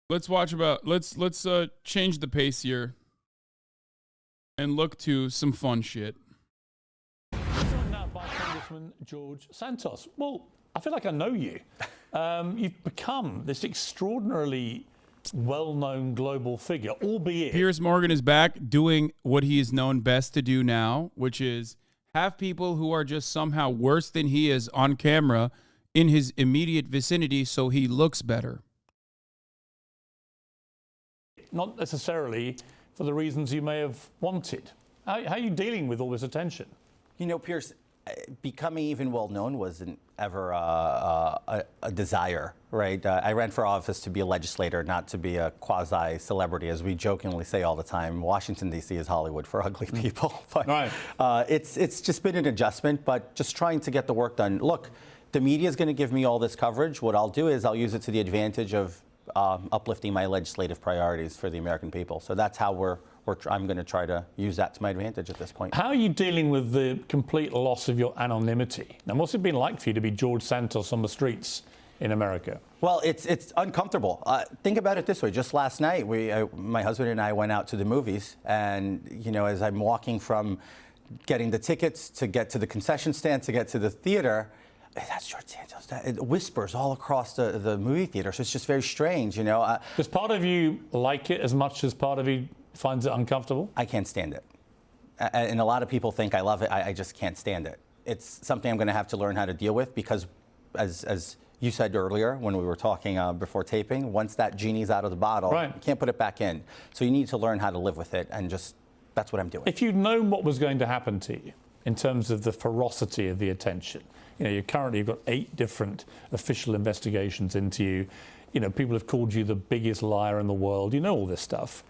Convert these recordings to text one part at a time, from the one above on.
let's change the pace here and look to some fun shit. Joined now by Congressman George Santos. Well, I feel like I know you. You've become this extraordinarily well-known global figure, albeit... Piers Morgan is back doing what he is known best to do now, which is have people who are just somehow worse than he is on camera in his immediate vicinity so he looks better. Not necessarily for the reasons you may have wanted. How are you dealing with all this attention? You know, Piers, becoming even well-known wasn't ever a desire, right? I ran for office to be a legislator, not to be a quasi-celebrity, as we jokingly say all the time. Washington, D.C. is Hollywood for ugly people. But, right. It's just been an adjustment, but just trying to get the work done. Look, the media is going to give me all this coverage. What I'll do is I'll use it to the advantage of uplifting my legislative priorities for the American people. So that's how I'm going to try to use that to my advantage at this point. How are you dealing with the complete loss of your anonymity? Now, what's it been like for you to be George Santos on the streets in America? Well, it's uncomfortable. Think about it this way. Just last night, my husband and I went out to the movies, and you know, as I'm walking from getting the tickets to get to the concession stand to get to the theater, that's George Santos. It whispers all across the movie theater, so it's just very strange, you know. Does part of you like it as much as part of you finds it uncomfortable? I can't stand it. And a lot of people think I love it. I just can't stand it. It's something I'm going to have to learn how to deal with because, as you said earlier when we were talking before taping, once that genie's out of the bottle, right, you can't put it back in. So you need to learn how to live with it, and just that's what I'm doing. If you'd known what was going to happen to you in terms of the ferocity of the attention, you know, you've got 8 different official investigations into you. You know, people have called you the biggest liar in the world. You know all this stuff.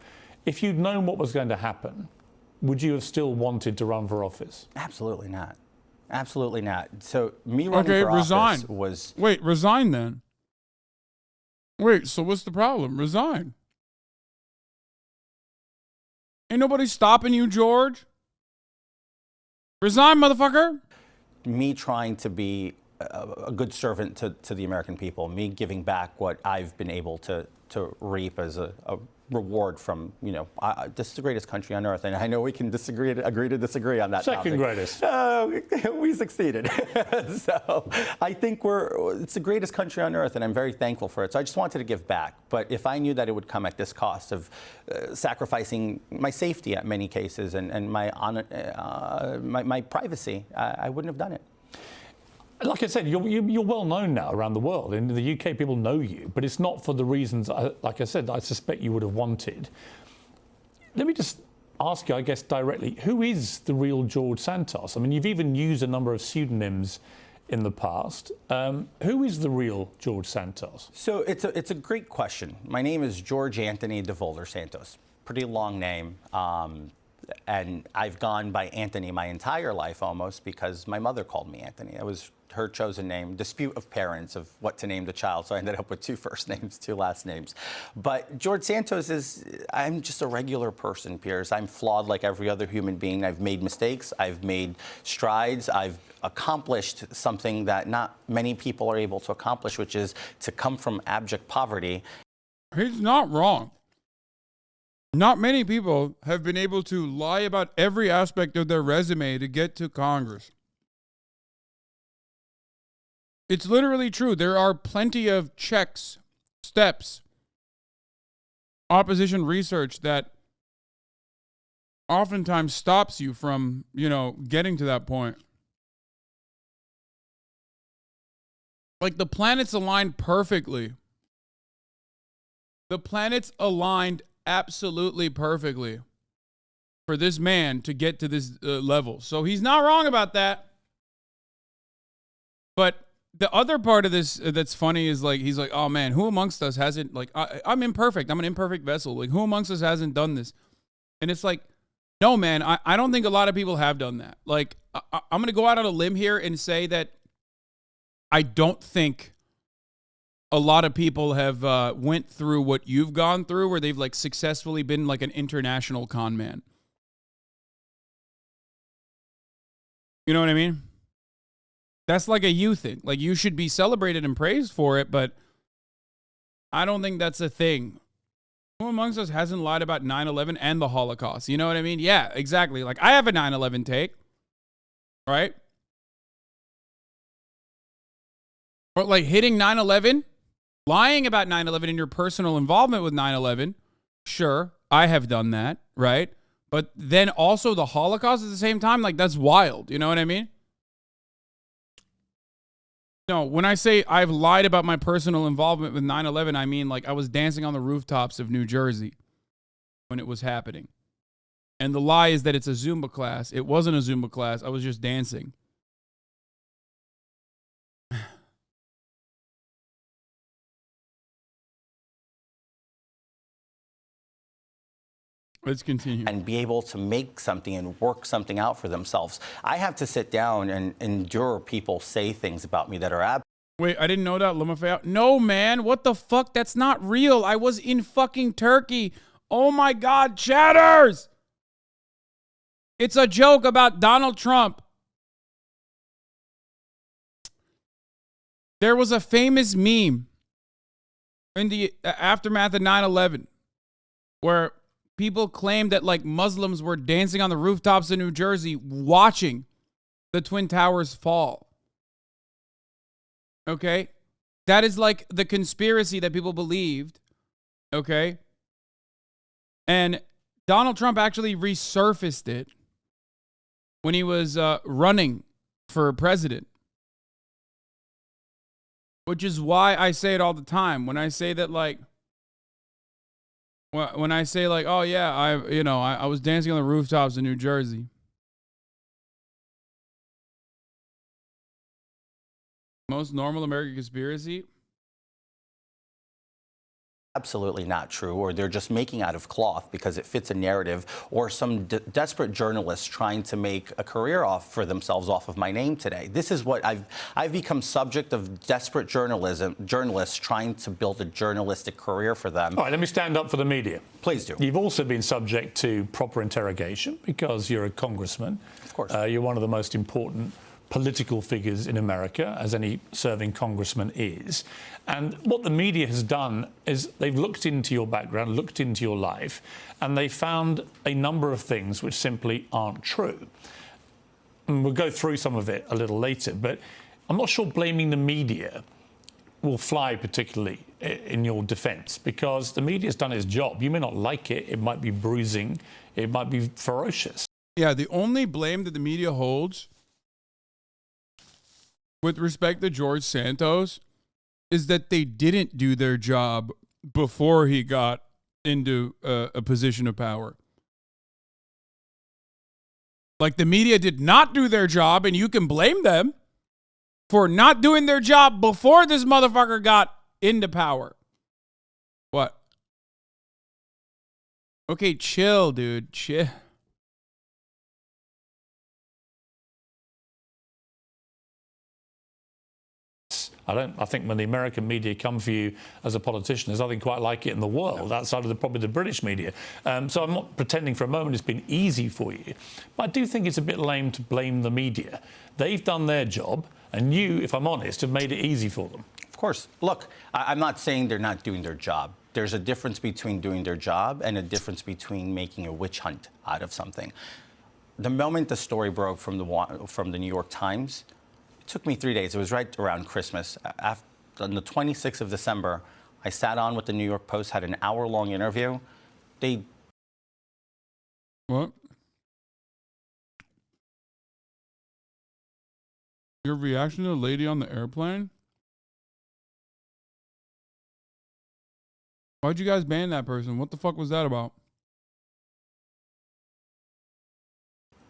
If you'd known what was going to happen, would you have still wanted to run for office? Absolutely not. Absolutely not. So me running for office was... Wait, resign then. Wait, so what's the problem? Resign. Ain't nobody stopping you, George. Resign, motherfucker. Me trying to be a good servant to the American people, me giving back what I've been able to reap as a reward from, you know, this is the greatest country on earth, and I know we can agree to disagree on that Second topic. greatest. We succeeded. So I think it's the greatest country on earth, and I'm very thankful for it. So I just wanted to give back. But if I knew that it would come at this cost of sacrificing my safety at many cases and my privacy, I wouldn't have done it. Like I said, you're well known now around the world. In the UK, people know you, but it's not for the reasons, like I said, I suspect you would have wanted. Let me just ask you, I guess, directly, who is the real George Santos? I mean, you've even used a number of pseudonyms in the past. Who is the real George Santos? So it's a great question. My name is George Anthony DeVolder Santos. Pretty long name. And I've gone by Anthony my entire life almost because my mother called me Anthony. It was her chosen name, dispute of parents of what to name the child. So I ended up with 2 first names, 2 last names. But George Santos I'm just a regular person, Piers. I'm flawed like every other human being. I've made mistakes. I've made strides. I've accomplished something that not many people are able to accomplish, which is to come from abject poverty. He's not wrong. Not many people have been able to lie about every aspect of their resume to get to Congress. It's literally true. There are plenty of checks, steps, opposition research that oftentimes stops you from, you know, getting to that point. Like the planets aligned perfectly. The planets aligned absolutely perfectly for this man to get to this level. So he's not wrong about that. But the other part of this that's funny is like, he's like, oh man, who amongst us hasn't, like, I'm imperfect. I'm an imperfect vessel. Like, who amongst us hasn't done this? And it's like, no, man, I don't think a lot of people have done that. Like, I'm going to go out on a limb here and say that I don't think a lot of people have went through what you've gone through, where they've like successfully been like an international con man. You know what I mean? That's like a you thing. Like, you should be celebrated and praised for it, but I don't think that's a thing Who amongst us hasn't lied about 9/11 and the Holocaust? You know what I mean? Yeah, exactly. Like, I have a 9/11 take, right? But like hitting 9/11, lying about 9/11 and your personal involvement with 9/11, sure, I have done that, right? But then also the Holocaust at the same time, like, that's wild. You know what I mean? No, when I say I've lied about my personal involvement with 9/11, I mean like I was dancing on the rooftops of New Jersey when it was happening. And the lie is that it's a Zumba class. It wasn't a Zumba class. I was just dancing. Let's continue. And be able to make something and work something out for themselves. I have to sit down and endure people say things about me that are Wait, I didn't know that. Lumafea. No, man. What the fuck? That's not real. I was in fucking Turkey. Oh my God, chatters. It's a joke about Donald Trump. There was a famous meme in the aftermath of 9/11 where people claimed that like Muslims were dancing on the rooftops of New Jersey watching the Twin Towers fall. Okay? That is like the conspiracy that people believed. Okay? And Donald Trump actually resurfaced it when he was running for president. Which is why I say it all the time. When I say that like, oh yeah, I was dancing on the rooftops in New Jersey. Most normal American conspiracy? absolutely not true, or they're just making out of cloth because it fits a narrative, or some desperate journalists trying to make a career for themselves off of my name today. This is what I've become subject of desperate journalists trying to build a journalistic career for them. All right, let me stand up for the media. Please do. You've also been subject to proper interrogation because you're a congressman. Of course. You're one of the most important political figures in America, as any serving congressman is. And what the media has done is they've looked into your background, looked into your life, and they found a number of things which simply aren't true. And we'll go through some of it a little later, but I'm not sure blaming the media will fly particularly in your defense, because the media's done its job. You may not like it. It might be bruising. It might be ferocious. Yeah, the only blame that the media holds with respect to George Santos is that they didn't do their job before he got into a position of power. Like, the media did not do their job, and you can blame them for not doing their job before this motherfucker got into power. What? Okay, chill, dude. Chill. I think when the American media come for you as a politician, there's nothing quite like it in the world outside of probably the British media. So I'm not pretending for a moment it's been easy for you. But I do think it's a bit lame to blame the media. They've done their job, and you, if I'm honest, have made it easy for them. Of course. Look, I'm not saying they're not doing their job. There's a difference between doing their job and a difference between making a witch hunt out of something. The moment the story broke from the New York Times, it took me 3 days. It was right around Christmas. On the 26th of December, I sat on with the New York Post, had an hour-long interview. What? Your reaction to the lady on the airplane? Why'd you guys ban that person? What the fuck was that about?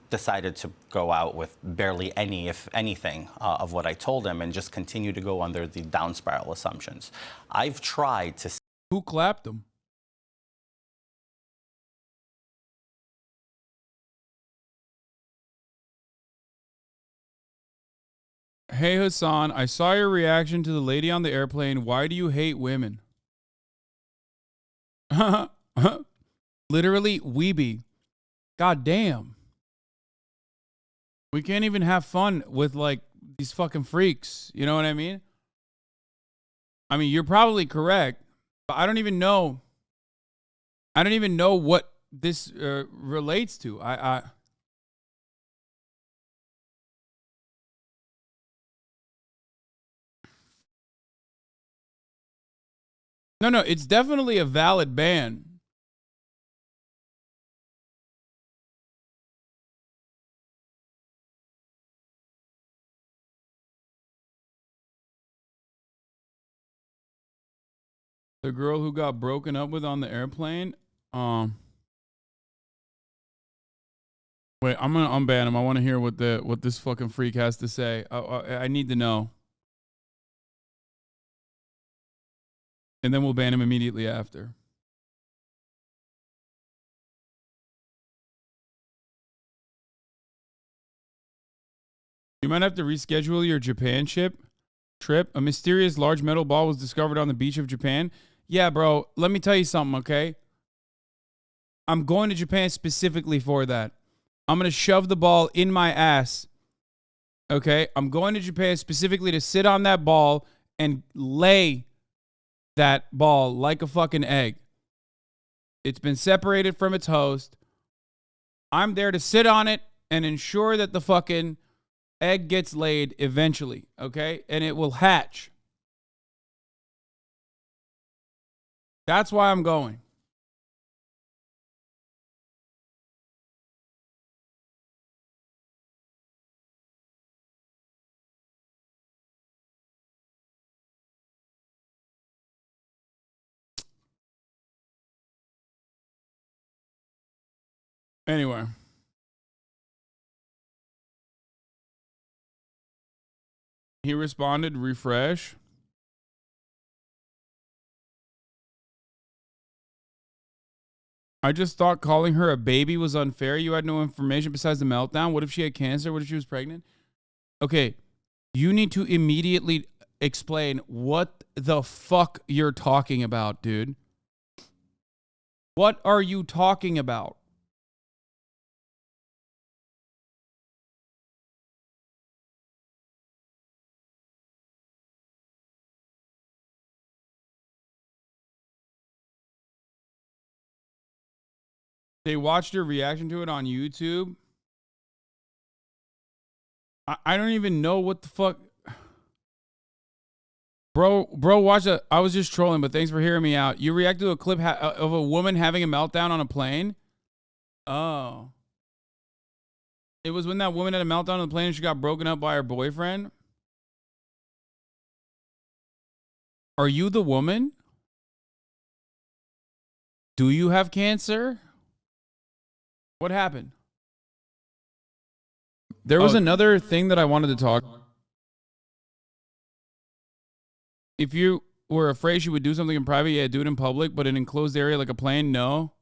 Decided to go out with barely any, if anything, of what I told him, and just continue to go under the down spiral assumptions. I've tried to... Who clapped him? Hey, Hasan, I saw your reaction to the lady on the airplane. Why do you hate women? Literally, weeby. God damn. We can't even have fun with, like, these fucking freaks. You know what I mean? I mean, you're probably correct, but I don't even know I don't even know what this relates to. No, it's definitely a valid ban. The girl who got broken up with on the airplane. Wait, I'm gonna unban him. I want to hear what this fucking freak has to say. I need to know, and then we'll ban him immediately after. You might have to reschedule your Japan trip. A mysterious large metal ball was discovered on the beach of Japan. Yeah, bro, let me tell you something, okay? I'm going to Japan specifically for that. I'm going to shove the ball in my ass. Okay? I'm going to Japan specifically to sit on that ball and lay that ball like a fucking egg. It's been separated from its host. I'm there to sit on it and ensure that the fucking egg gets laid eventually, okay? And it will hatch. That's why I'm going. Anyway. He responded, refresh. I just thought calling her a baby was unfair. You had no information besides the meltdown. What if she had cancer? What if she was pregnant? Okay, you need to immediately explain what the fuck you're talking about, dude. What are you talking about? They watched your reaction to it on YouTube. I don't even know what the fuck. Bro, watch it. I was just trolling, but thanks for hearing me out. You reacted to a clip of a woman having a meltdown on a plane? Oh. It was when that woman had a meltdown on the plane and she got broken up by her boyfriend? Are you the woman? Do you have cancer? What happened? There was another thing that I wanted to talk. If you were afraid she would do something in private, yeah, do it in public, but in an enclosed area like a plane, no.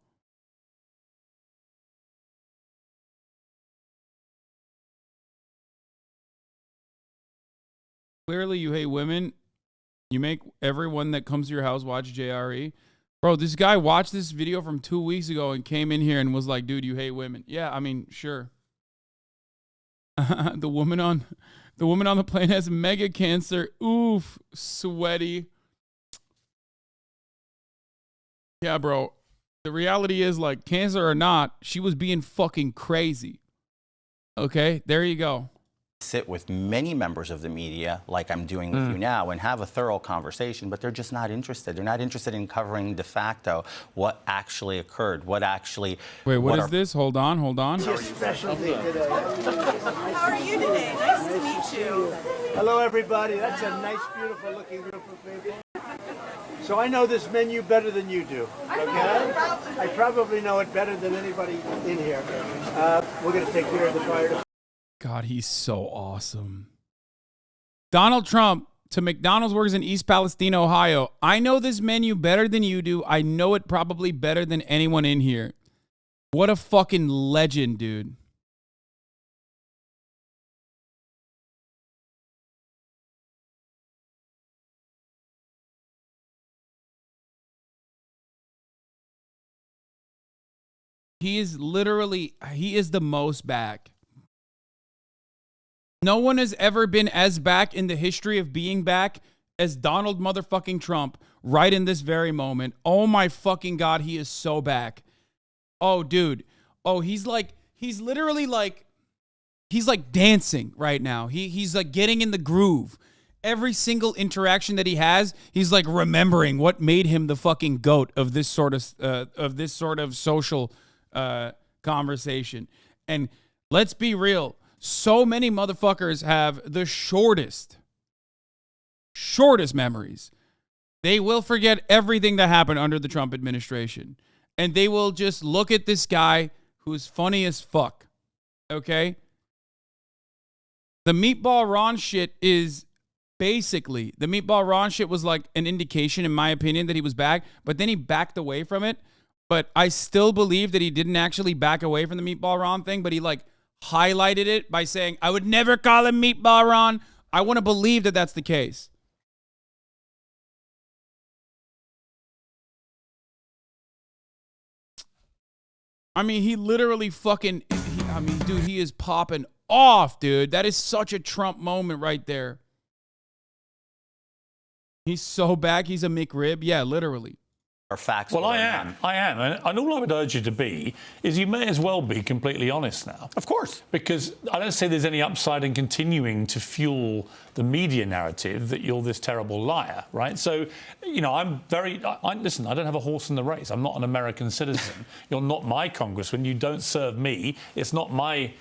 Clearly you hate women. You make everyone that comes to your house watch JRE. Bro, this guy watched this video from 2 weeks ago and came in here and was like, dude, you hate women. Yeah, I mean, sure. The woman on the plane has mega cancer. Oof, sweaty. Yeah, bro. The reality is, like, cancer or not, she was being fucking crazy. Okay, there you go. Sit with many members of the media, like I'm doing with you now, and have a thorough conversation, but they're just not interested. They're not interested in covering de facto what actually occurred, what actually... Wait, what is this? Hold on. It's your specialty today. How are you today? Nice to meet you. Hello, everybody. That's a nice, beautiful looking group of people. So I know this menu better than you do, okay? I probably know it better than anybody in here. We're going to take care of the fire. God, he's so awesome. Donald Trump to McDonald's works in East Palestine, Ohio. I know this menu better than you do. I know it probably better than anyone in here. What a fucking legend, dude. He is the most back. No one has ever been as back in the history of being back as Donald motherfucking Trump right in this very moment. Oh my fucking God, he is so back. Oh, dude. Oh, he's literally like, he's like dancing right now. He's like getting in the groove. Every single interaction that he has, he's like remembering what made him the fucking goat of this sort of social conversation. And let's be real. So many motherfuckers have the shortest memories. They will forget everything that happened under the Trump administration. And they will just look at this guy who's funny as fuck. Okay? The Meatball Ron shit is basically, the Meatball Ron shit was like an indication, in my opinion, that he was back. But then he backed away from it. But I still believe that he didn't actually back away from the Meatball Ron thing. But he like highlighted it by saying, I would never call him Meatball Ron. I want to believe that that's the case. I mean, he literally fucking, dude, he is popping off, dude. That is such a Trump moment right there. He's so back, he's a McRib. Yeah, literally. Or facts. Well, I am. And all I would urge you to be is you may as well be completely honest now. Of course. Because I don't say there's any upside in continuing to fuel the media narrative that you're this terrible liar, right? So, you know, listen, I don't have a horse in the race. I'm not an American citizen. You're not my congressman. You don't serve me. It's not my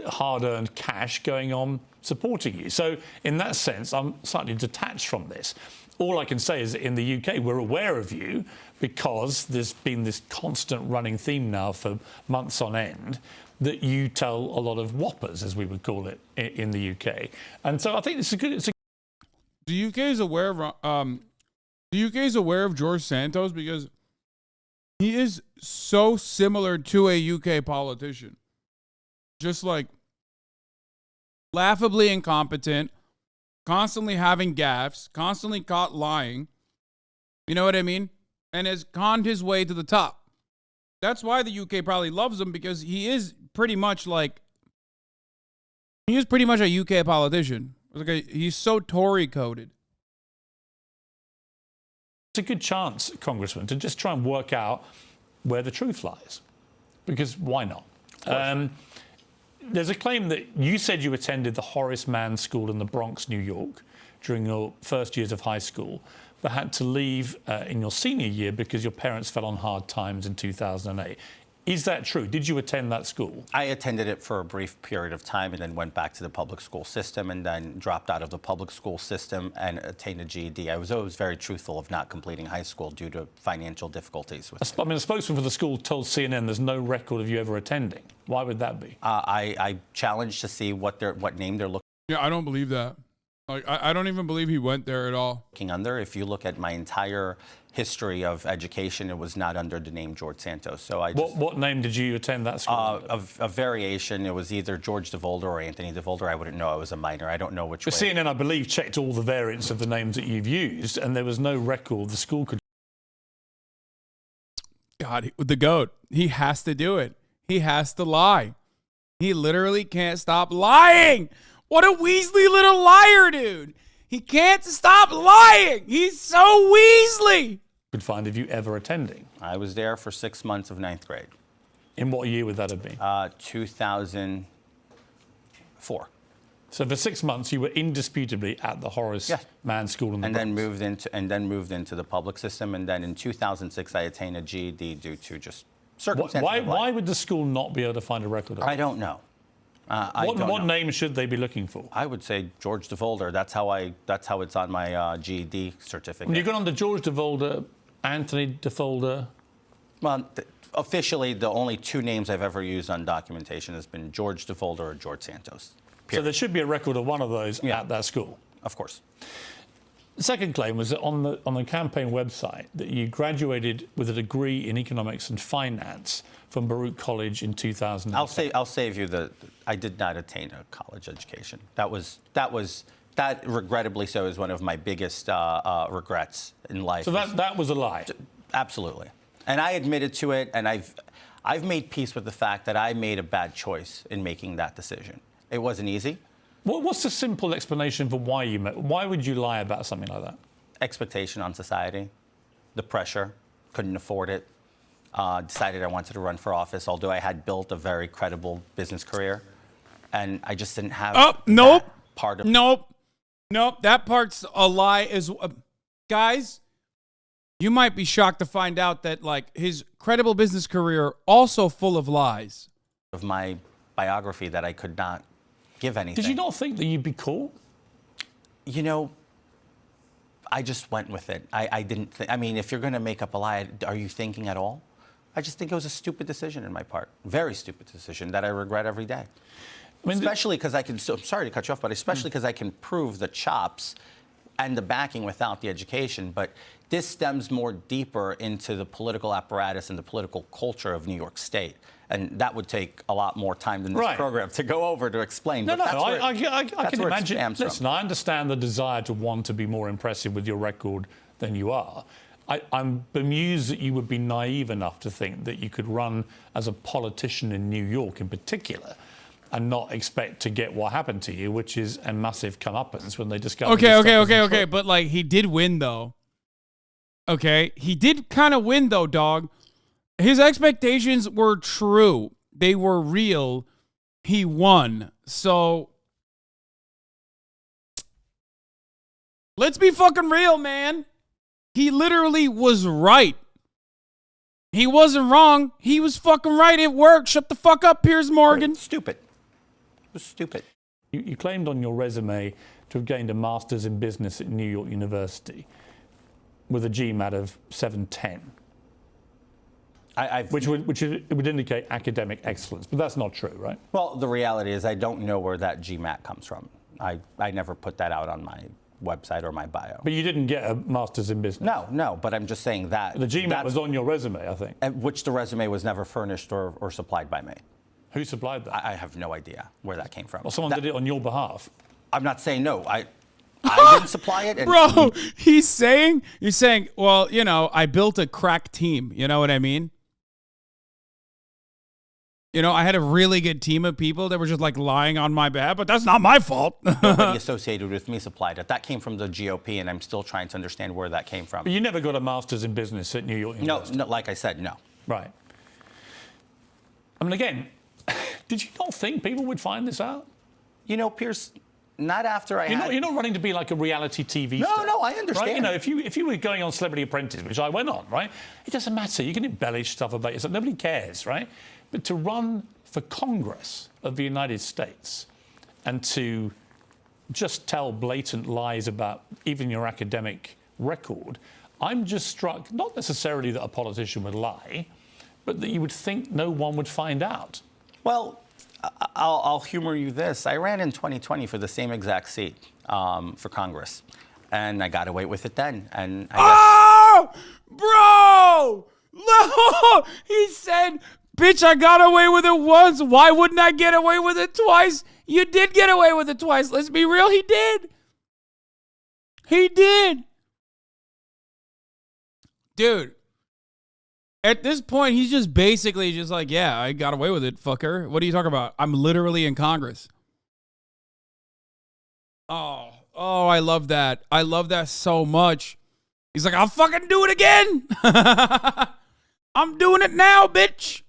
hard-earned cash going on supporting you. So, in that sense, I'm slightly detached from this. All I can say is that in the UK, we're aware of you because there's been this constant running theme now for months on end that you tell a lot of whoppers, as we would call it, in the UK. And so I think it's a good... The UK is aware of George Santos because he is so similar to a UK politician. Just like laughably incompetent, constantly having gaffes, constantly caught lying. You know what I mean? And has conned his way to the top. That's why the UK probably loves him, because he is pretty much a UK politician. He's so Tory coded. It's a good chance, Congressman, to just try and work out where the truth lies. Because why not? There's a claim that you said you attended the Horace Mann School in the Bronx, New York, during your first years of high school, but had to leave in your senior year because your parents fell on hard times in 2008. Is that true? Did you attend that school? I attended it for a brief period of time and then went back to the public school system and then dropped out of the public school system and attained a GED. I was always very truthful of not completing high school due to financial difficulties. A spokesman for the school told CNN there's no record of you ever attending. Why would that be? I challenged to see what name they're looking. Yeah, I don't believe that. Like, I don't even believe he went there at all. Under. If you look at my entire history of education, it was not under the name George Santos. So I just, what name did you attend that school? A variation. It was either George DeVolder or Anthony DeVolder. I wouldn't know. I was a minor. I don't know which way. CNN, I believe, checked all the variants of the names that you've used, and there was no record the school could. God, the GOAT. He has to do it. He has to lie. He literally can't stop lying. What a Weasley little liar, dude. He can't stop lying. He's so Weasley. Could find of you ever attending. I was there for 6 months of 9th grade. In what year would that have been? 2004. So for 6 months, you were indisputably at the Horace Mann School in the Bronx. Then moved into the public system. And then in 2006, I attained a GED due to just circumstances. Why would the school not be able to find a record of it? I don't know. What name should they be looking for? I would say George DeVolder. That's how it's on my GED certificate. When you got on the George DeVolder, Anthony DeVolder. Well, officially, the only two names I've ever used on documentation has been George DeVolder or George Santos. So there should be a record of one of those at that school. Of course. The second claim was that on the campaign website that you graduated with a degree in economics and finance from Baruch College in 2000. I'll save you I did not attain a college education. That regrettably so is one of my biggest regrets in life. So that was a lie. Absolutely, and I admitted to it, and I've made peace with the fact that I made a bad choice in making that decision. It wasn't easy. What's the simple explanation for why would you lie about something like that? Expectation on society. the pressure, couldn't afford it. Decided I wanted to run for office, although I had built a very credible business career. And I just didn't have nope. that part of Nope. That part's a lie. Guys, you might be shocked to find out that like his credible business career also full of lies. Of my biography that I could not give anything. Did you not think that you'd be caught? You know, I just went with it. I didn't think, I mean, if you're going to make up a lie, are you thinking at all? I just think it was a stupid decision in my part. Very stupid decision that I regret every day. I mean, especially because I can, so, I'm sorry to cut you off, but especially because I can prove the chops and the backing without the education. But this stems more deeper into the political apparatus and the political culture of New York State. And that would take a lot more time than this program to go over to explain. No, but no, I can imagine. Listen, from. I understand the desire to want to be more impressive with your record than you are. I'm bemused that you would be naive enough to think that you could run as a politician in New York in particular and not expect to get what happened to you, which is a massive comeuppance when they discover. Okay. But like he did win though. Okay, he did kind of win though, dog. His expectations were true. They were real. He won. So let's be fucking real, man. He literally was right. He wasn't wrong. He was fucking right. It worked. Shut the fuck up, Piers Morgan. Stupid. It was stupid. You claimed on your resume to have gained a master's in business at New York University with a GMAT of 710. Which would indicate academic excellence, but that's not true, right? Well, the reality is I don't know where that GMAT comes from. I never put that out on my website or my bio. But you didn't get a master's in business? No, but I'm just saying that. The GMAT was on your resume, I think. Which the resume was never furnished or supplied by me. Who supplied that? I have no idea where that came from. Well, someone did it on your behalf. I'm not saying no. I didn't supply it. And Bro, he's saying, well, you know, I built a crack team. You know what I mean? You know, I had a really good team of people that were just like lying on my behalf, but that's not my fault. Nobody associated with me supplied it. That came from the GOP, and I'm still trying to understand where that came from. But you never got a master's in business at New York University? No, like I said, no. Right. I mean, again, did you not think people would find this out? You know, Piers, not after You're not running to be like a reality TV star. No, I understand. Right? You know, if you were going on Celebrity Apprentice, which I went on, right? It doesn't matter. You can embellish stuff about yourself. Nobody cares, right? But to run for Congress of the United States and to just tell blatant lies about even your academic record, I'm just struck, not necessarily that a politician would lie, but that you would think no one would find out. Well, I'll humor you this. I ran in 2020 for the same exact seat for Congress, and I got away with it then. And bro! No! He said, bitch, I got away with it once. Why wouldn't I get away with it twice? You did get away with it twice. Let's be real. He did. He did. Dude, at this point, he's just basically just like, yeah, I got away with it, fucker. What are you talking about? I'm literally in Congress. Oh, I love that. I love that so much. He's like, I'll fucking do it again. I'm doing it now, bitch.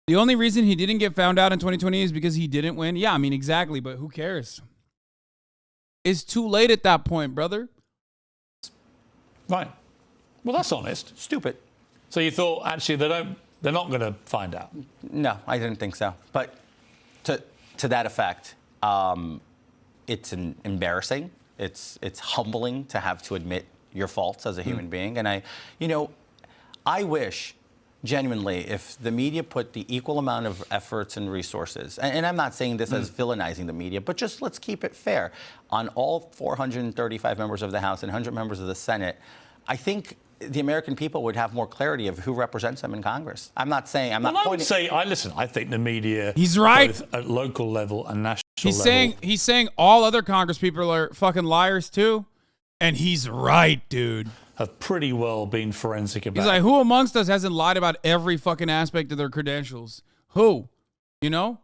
The only reason he didn't get found out in 2020 is because he didn't win. Yeah, I mean, exactly, but who cares? It's too late at that point, brother. Right. Well, that's honest. Stupid. So you thought, actually, they're not going to find out? No, I didn't think so. But to that effect, it's embarrassing. It's humbling to have to admit your faults as a human being. And I wish, genuinely, if the media put the equal amount of efforts and resources, and I'm not saying this as villainizing the media, but just let's keep it fair, on all 435 members of the House and 100 members of the Senate, I think the American people would have more clarity of who represents them in Congress. I'm not saying, I'm not pointing. I think the media, he's right, both at local level and national level. He's saying all other Congress people are fucking liars too, and he's right, dude. Have pretty well been forensic about it. He's like, who amongst us hasn't lied about every fucking aspect of their credentials? Who? You know?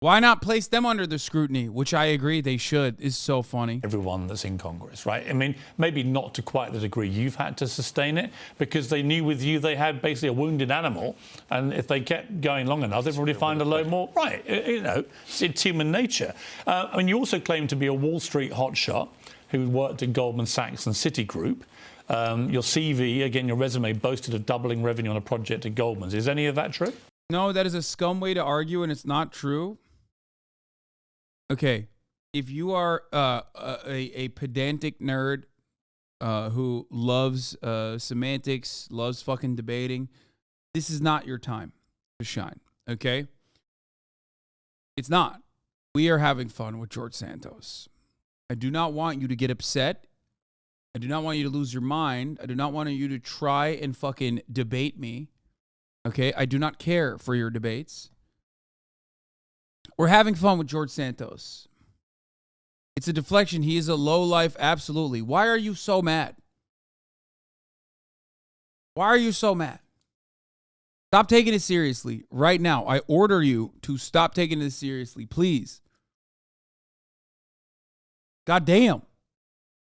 Why not place them under the scrutiny, which I agree they should, is so funny. Everyone that's in Congress, right? I mean, maybe not to quite the degree you've had to sustain it, because they knew with you they had basically a wounded animal, and if they kept going long enough, they'd probably find a load more. Right, you know, it's human nature. I mean, you also claim to be a Wall Street hotshot who worked at Goldman Sachs and Citigroup. Your CV, again, your resume boasted of doubling revenue on a project at Goldman's. Is any of that true? No, that is a scum way to argue, and it's not true. Okay, if you are a pedantic nerd who loves semantics, loves fucking debating, this is not your time to shine, okay? It's not. We are having fun with George Santos. I do not want you to get upset. I do not want you to lose your mind. I do not want you to try and fucking debate me, okay? I do not care for your debates. We're having fun with George Santos. It's a deflection. He is a lowlife, absolutely. Why are you so mad? Why are you so mad? Stop taking it seriously right now. I order you to stop taking this seriously, please. God damn.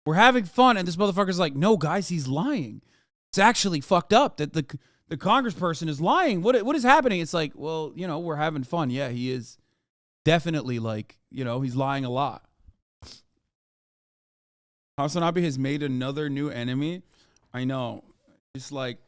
We're having fun, and this motherfucker's like, no, guys, he's lying. It's actually fucked up that the congressperson is lying. What is happening? It's like, well, you know, we're having fun. Yeah, he is. Definitely, like, you know, he's lying a lot. Hasanabi has made another new enemy. I know. It's like,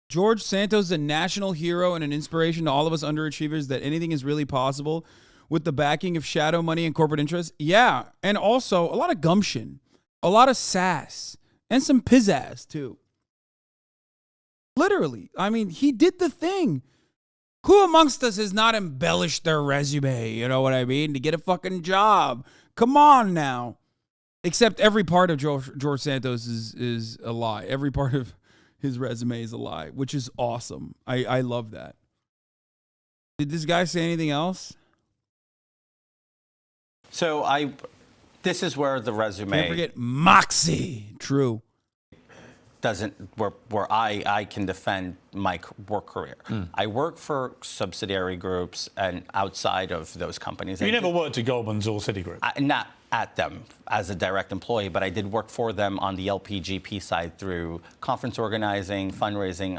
George Santos is a national hero and an inspiration to all of us underachievers that anything is really possible with the backing of shadow money and corporate interests. Yeah, and also a lot of gumption, a lot of sass, and some pizzazz, too. Literally. I mean, he did the thing. Who amongst us has not embellished their resume, you know what I mean, to get a fucking job? Come on now. Except every part of George Santos is a lie. Every part of his resume is a lie, which is awesome. I love that. Did this guy say anything else? So this is where the resume. Can't forget Moxie. True. Doesn't where I can defend my work career. I work for subsidiary groups and outside of those companies. You never worked at Goldman's or Citigroup? Not at them as a direct employee, but I did work for them on the LPGP side through conference organizing, fundraising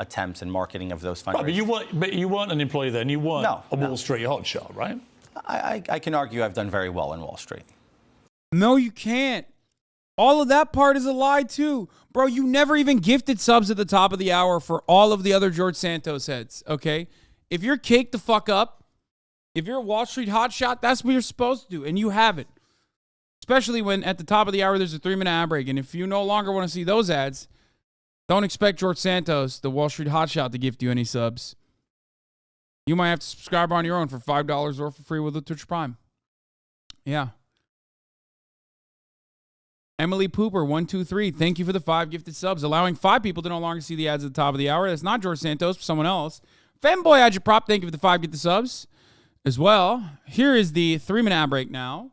attempts, and marketing of those fundraisers. Right, but you weren't an employee then. You weren't a Wall Street hotshot, right? I can argue I've done very well in Wall Street. No, you can't. All of that part is a lie, too. Bro, you never even gifted subs at the top of the hour for all of the other George Santos heads, okay? If you're caked the fuck up, if you're a Wall Street hotshot, that's what you're supposed to do, and you haven't. Especially when at the top of the hour there's a 3-minute ad break, and if you no longer want to see those ads, don't expect George Santos, the Wall Street hotshot, to gift you any subs. You might have to subscribe on your own for $5 or for free with a Twitch Prime. Yeah. Emily Pooper 123, thank you for the 5 gifted subs, allowing 5 people to no longer see the ads at the top of the hour. That's not George Santos, someone else. Femboy Agitprop, thank you for the 5 gifted subs as well. Here is the 3-minute ad break now.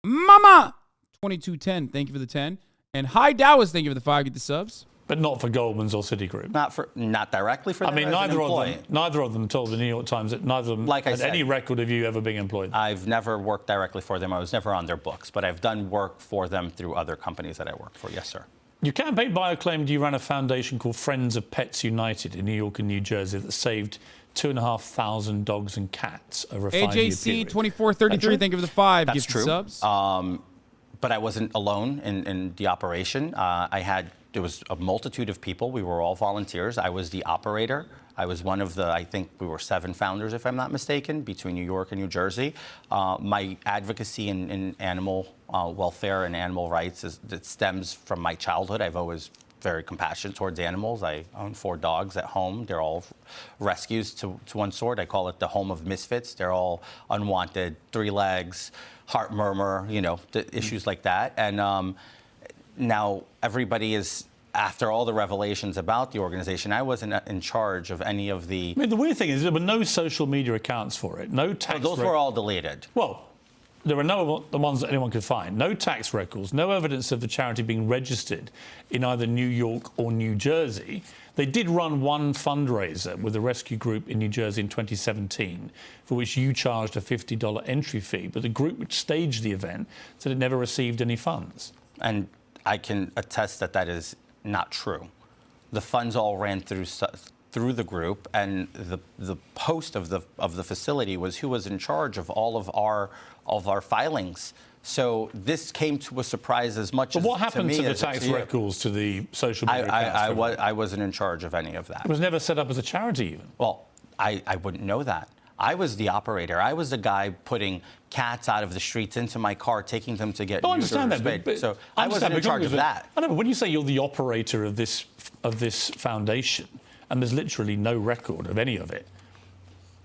Mama 2210, thank you for the 10. And Hi Dowis, thank you for the 5 gifted subs. But not for Goldman's or Citigroup. Not directly for them. I mean, neither of them told the New York Times that neither of them had any record of you ever being employed. I've never worked directly for them. I was never on their books, but I've done work for them through other companies that I worked for. Yes, sir. Your campaign bio claimed you ran a foundation called Friends of Pets United in New York and New Jersey that saved 2,500 dogs and cats over a 5-year period. AJC 2433, thank you for the 5 That's gifted true. subs. But I wasn't alone in the operation. There was a multitude of people. We were all volunteers. I was the operator. I was one of the, I think we were 7 founders, if I'm not mistaken, between New York and New Jersey. My advocacy in animal welfare and animal rights that stems from my childhood. I've always very compassionate towards animals. I own 4 dogs at home. They're all rescues to one sort. I call it the home of misfits. They're all unwanted, 3 legs, heart murmur, you know, issues like that. And now everybody is, after all the revelations about the organization, I wasn't in charge of any of the... I mean, the weird thing is there were no social media accounts for it, no tax... those were all deleted. Well, there are no the ones that anyone could find. No tax records, no evidence of the charity being registered in either New York or New Jersey. They did run one fundraiser with a rescue group in New Jersey in 2017, for which you charged a $50 entry fee, but the group which staged the event said it never received any funds. And I can attest that that is not true. The funds all ran through the group, and the host of the facility was who was in charge of all of our filings. So this came to a surprise as much as But what happened to to me the as tax to records, to the social media accounts? I wasn't in charge of any of that. It was never set up as a charity even. Well, I wouldn't know that. I was the operator. I was the guy putting cats out of the streets into my car, taking them to get I understand neuters that, but so I wasn't in charge of that. I know, but when you say you're the operator of this foundation, and there's literally no record of any of it,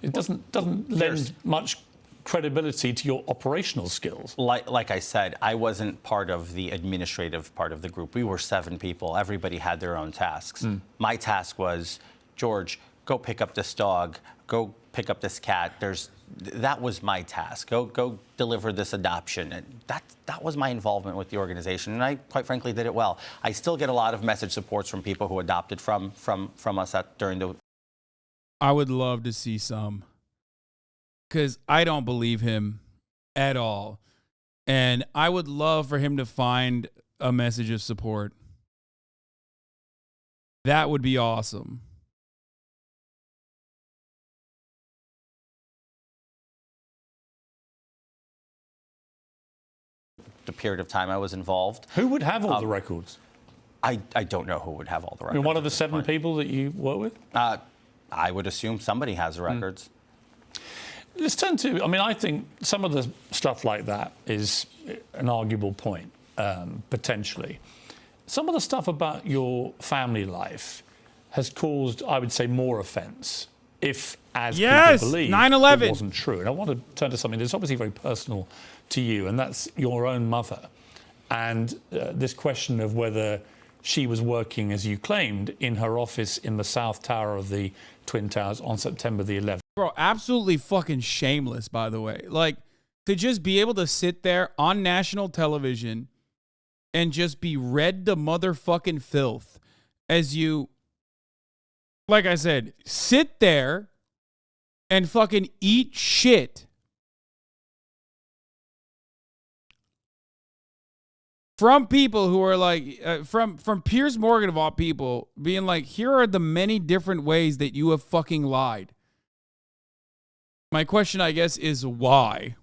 it doesn't lend much credibility to your operational skills. Like I said, I wasn't part of the administrative part of the group. We were 7 people. Everybody had their own tasks. My task was, George, go pick up this dog. Go pick up this cat. That was my task. Go deliver this adoption. And that was my involvement with the organization, and I quite frankly did it well. I still get a lot of message supports from people who adopted from us during the. I would love to see some, because I don't believe him at all, and I would love for him to find a message of support. That would be awesome. The period of time I was involved. Who would have all the records? I don't know who would have all the records. I mean, one of the 7 people that you work with? I would assume somebody has the records. Let's turn to, I mean, I think some of the stuff like that is an arguable point, potentially. Some of the stuff about your family life has caused, I would say, more offence, if, as people believe, 9/11. it wasn't true. And I want to turn to something that's obviously very personal to you, and that's your own mother. And this question of whether she was working, as you claimed, in her office in the South Tower of the Twin Towers on September the 11th. Bro, absolutely fucking shameless, by the way. Like, to just be able to sit there on national television and just be read to motherfucking filth as you, like I said, sit there and fucking eat shit from people who are like, from Piers Morgan of all people, being like, here are the many different ways that you have fucking lied. My question, I guess, is why?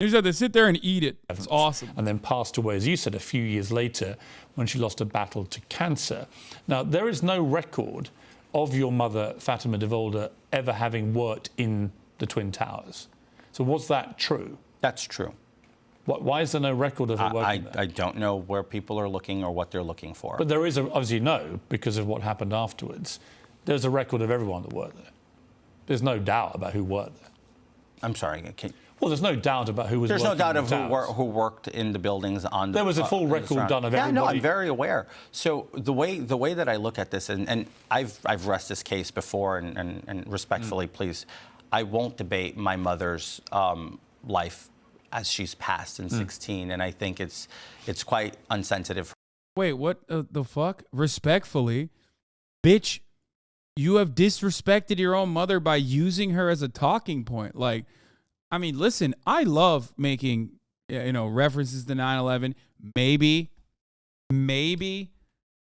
You just have to sit there and eat it. It's awesome. And then passed away, as you said, a few years later when she lost a battle to cancer. Now, there is no record of your mother, Fatima DeVolder, ever having worked in the Twin Towers. So was that true? That's true. Why is there no record of her working there? I don't know where people are looking or what they're looking for. But there is, obviously, no, because of what happened afterwards. There's a record of everyone that worked there. There's no doubt about who worked there. I'm sorry. Well, there's no doubt about who was working. There's no doubt in the of who worked in the buildings on. There was a full record done of everybody. Yeah, no, I'm very aware. So the way that I look at this, and I've rest this case before, and respectfully, please, I won't debate my mother's life as she's passed in 16, and I think it's quite unsensitive. Wait, what the fuck? Respectfully, bitch, you have disrespected your own mother by using her as a talking point. Like, I mean, listen, I love making, references to 9/11. Maybe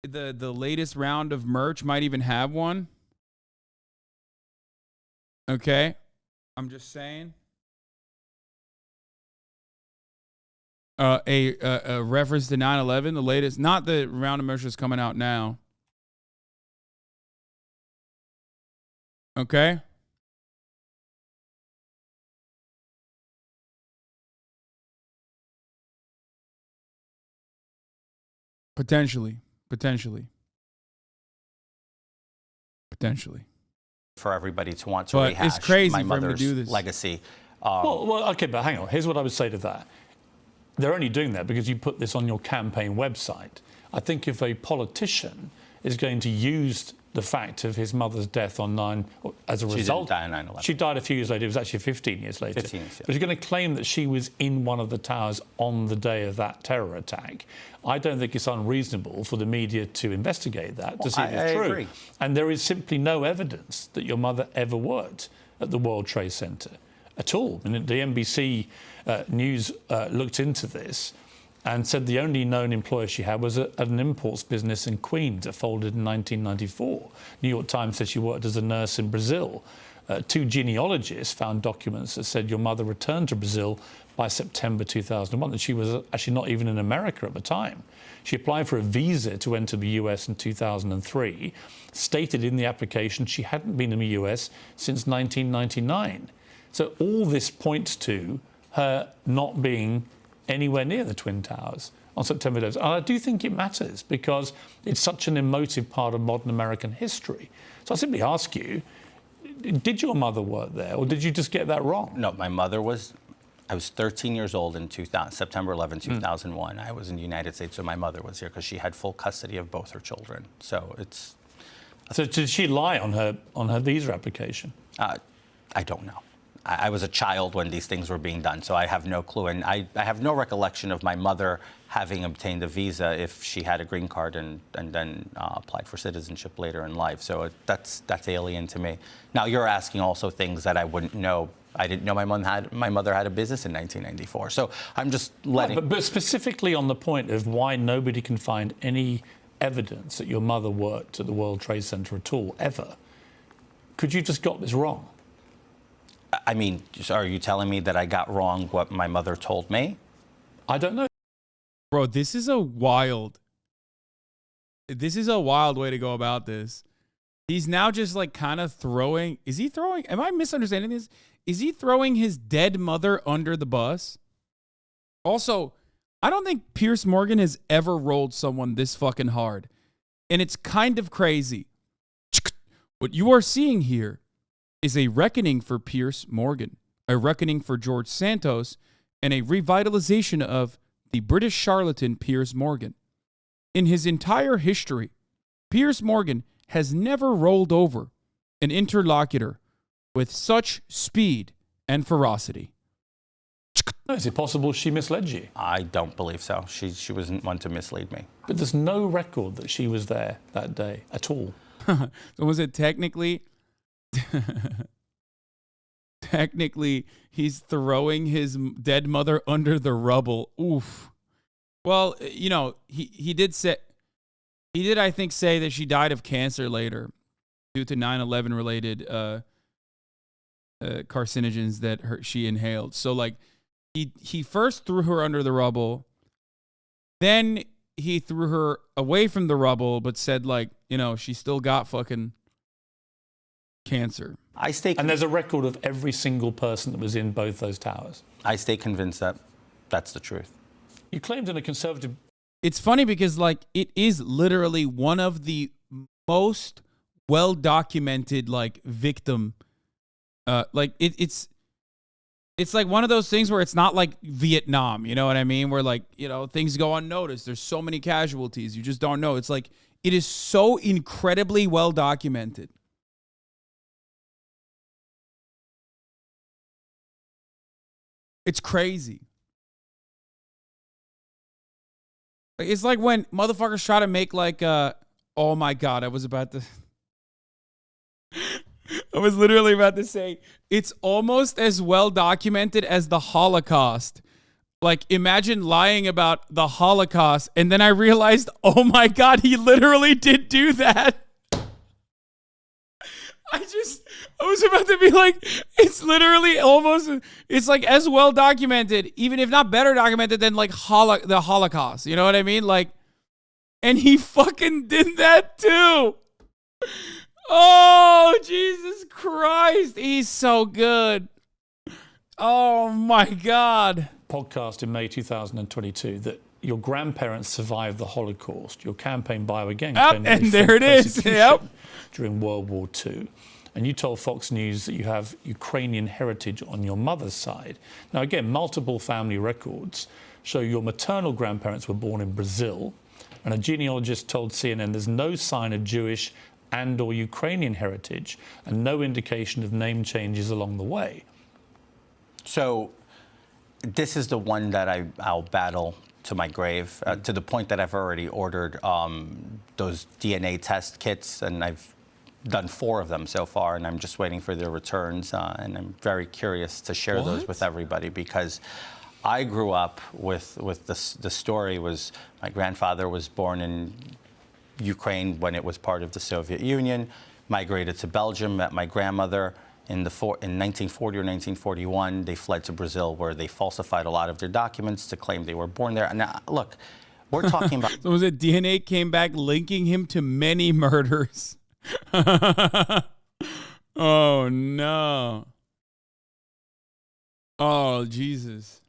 the latest round of merch might even have one. Okay, I'm just saying. A reference to 9/11, the latest, not the round of merch that's coming out now. Okay. Potentially. For everybody to want to But rehash it's crazy my for him to mother's do this. legacy. Well, okay, but hang on. Here's what I would say to that. They're only doing that because you put this on your campaign website. I think if a politician is going to use the fact of his mother's death on 9, as a result. She didn't die on 9/11. She died a few years later. It was actually 15 years later. 15 years, yeah. But he's going to claim that she was in one of the towers on the day of that terror attack. I don't think it's unreasonable for the media to investigate that, to see if it's true. I agree. And there is simply no evidence that your mother ever worked at the World Trade Center at all. And the NBC News looked into this and said the only known employer she had was at an imports business in Queens that folded in 1994. New York Times said she worked as a nurse in Brazil. 2 genealogists found documents that said your mother returned to Brazil by September 2001, and she was actually not even in America at the time. She applied for a visa to enter the US in 2003, stated in the application she hadn't been in the US since 1999. So all this points to her not being anywhere near the Twin Towers on September 11th. And I do think it matters because it's such an emotive part of modern American history. So I simply ask you, did your mother work there, or did you just get that wrong? No, my mother was... I was 13 years old in September 11, 2001. I was in the United States, so my mother was here because she had full custody of both her children. So it's... So did she lie on her visa application? I don't know. I was a child when these things were being done, so I have no clue. And I have no recollection of my mother having obtained a visa if she had a green card and then applied for citizenship later in life. So that's alien to me. Now, you're asking also things that I wouldn't know. I didn't know my mother had a business in 1994. So I'm just letting... But specifically on the point of why nobody can find any evidence that your mother worked at the World Trade Center at all, ever. Could you just got this wrong? I mean, are you telling me that I got wrong what my mother told me? I don't know. Bro, this is a wild way to go about this. He's now just like kind of throwing... Is he throwing... Am I misunderstanding this? Is he throwing his dead mother under the bus? Also, I don't think Piers Morgan has ever rolled someone this fucking hard. And it's kind of crazy. What you are seeing here is a reckoning for Piers Morgan, a reckoning for George Santos, and a revitalization of the British charlatan Piers Morgan. In his entire history, Piers Morgan has never rolled over an interlocutor with such speed and ferocity. Is it possible she misled you? I don't believe so. She wasn't one to mislead me. But there's no record that she was there that day at all. So was it technically... Technically, he's throwing his dead mother under the rubble. Oof. Well, you know, he did, I think, say that she died of cancer later due to 9/11 related carcinogens that she inhaled. So, like, he first threw her under the rubble, then he threw her away from the rubble, but said, like, you know, she still got fucking cancer. And there's a record of every single person that was in both those towers. I stay convinced that that's the truth. You claimed in a conservative... It's funny because, like, it is literally one of the most well-documented, like, victim... like, it's like one of those things where it's not like Vietnam, you know what I mean? Where, like, you know, things go unnoticed. There's so many casualties. You just don't know. It's like, it is so incredibly well-documented. It's crazy. It's like when motherfuckers try to make like, oh my God, I was literally about to say, it's almost as well documented as the Holocaust. Like, imagine lying about the Holocaust, and then I realized, oh my God, he literally did do that. I was about to be like, it's literally almost, it's like as well documented, even if not better documented than like the Holocaust. You know what I mean? Like, and he fucking did that too. Oh, Jesus Christ. He's so good. Oh my God. Podcast in May 2022 that your grandparents survived the Holocaust. Your campaign bio again. Yep, and there it is. Yep. During World War II. And you told Fox News that you have Ukrainian heritage on your mother's side. Now, again, multiple family records show your maternal grandparents were born in Brazil, and a genealogist told CNN there's no sign of Jewish and or Ukrainian heritage, and no indication of name changes along the way. So this is the one that I'll battle to my grave, to the point that I've already ordered those DNA test kits, and I've done 4 of them so far, and I'm just waiting for their returns, and I'm very curious to share those with everybody, because I grew up with the story was my grandfather was born in Ukraine when it was part of the Soviet Union, migrated to Belgium, met my grandmother in 1940 or 1941. They fled to Brazil, where they falsified a lot of their documents to claim they were born there. And now, look, we're talking about... So was it DNA came back linking him to many murders? Oh, no. Oh, Jesus.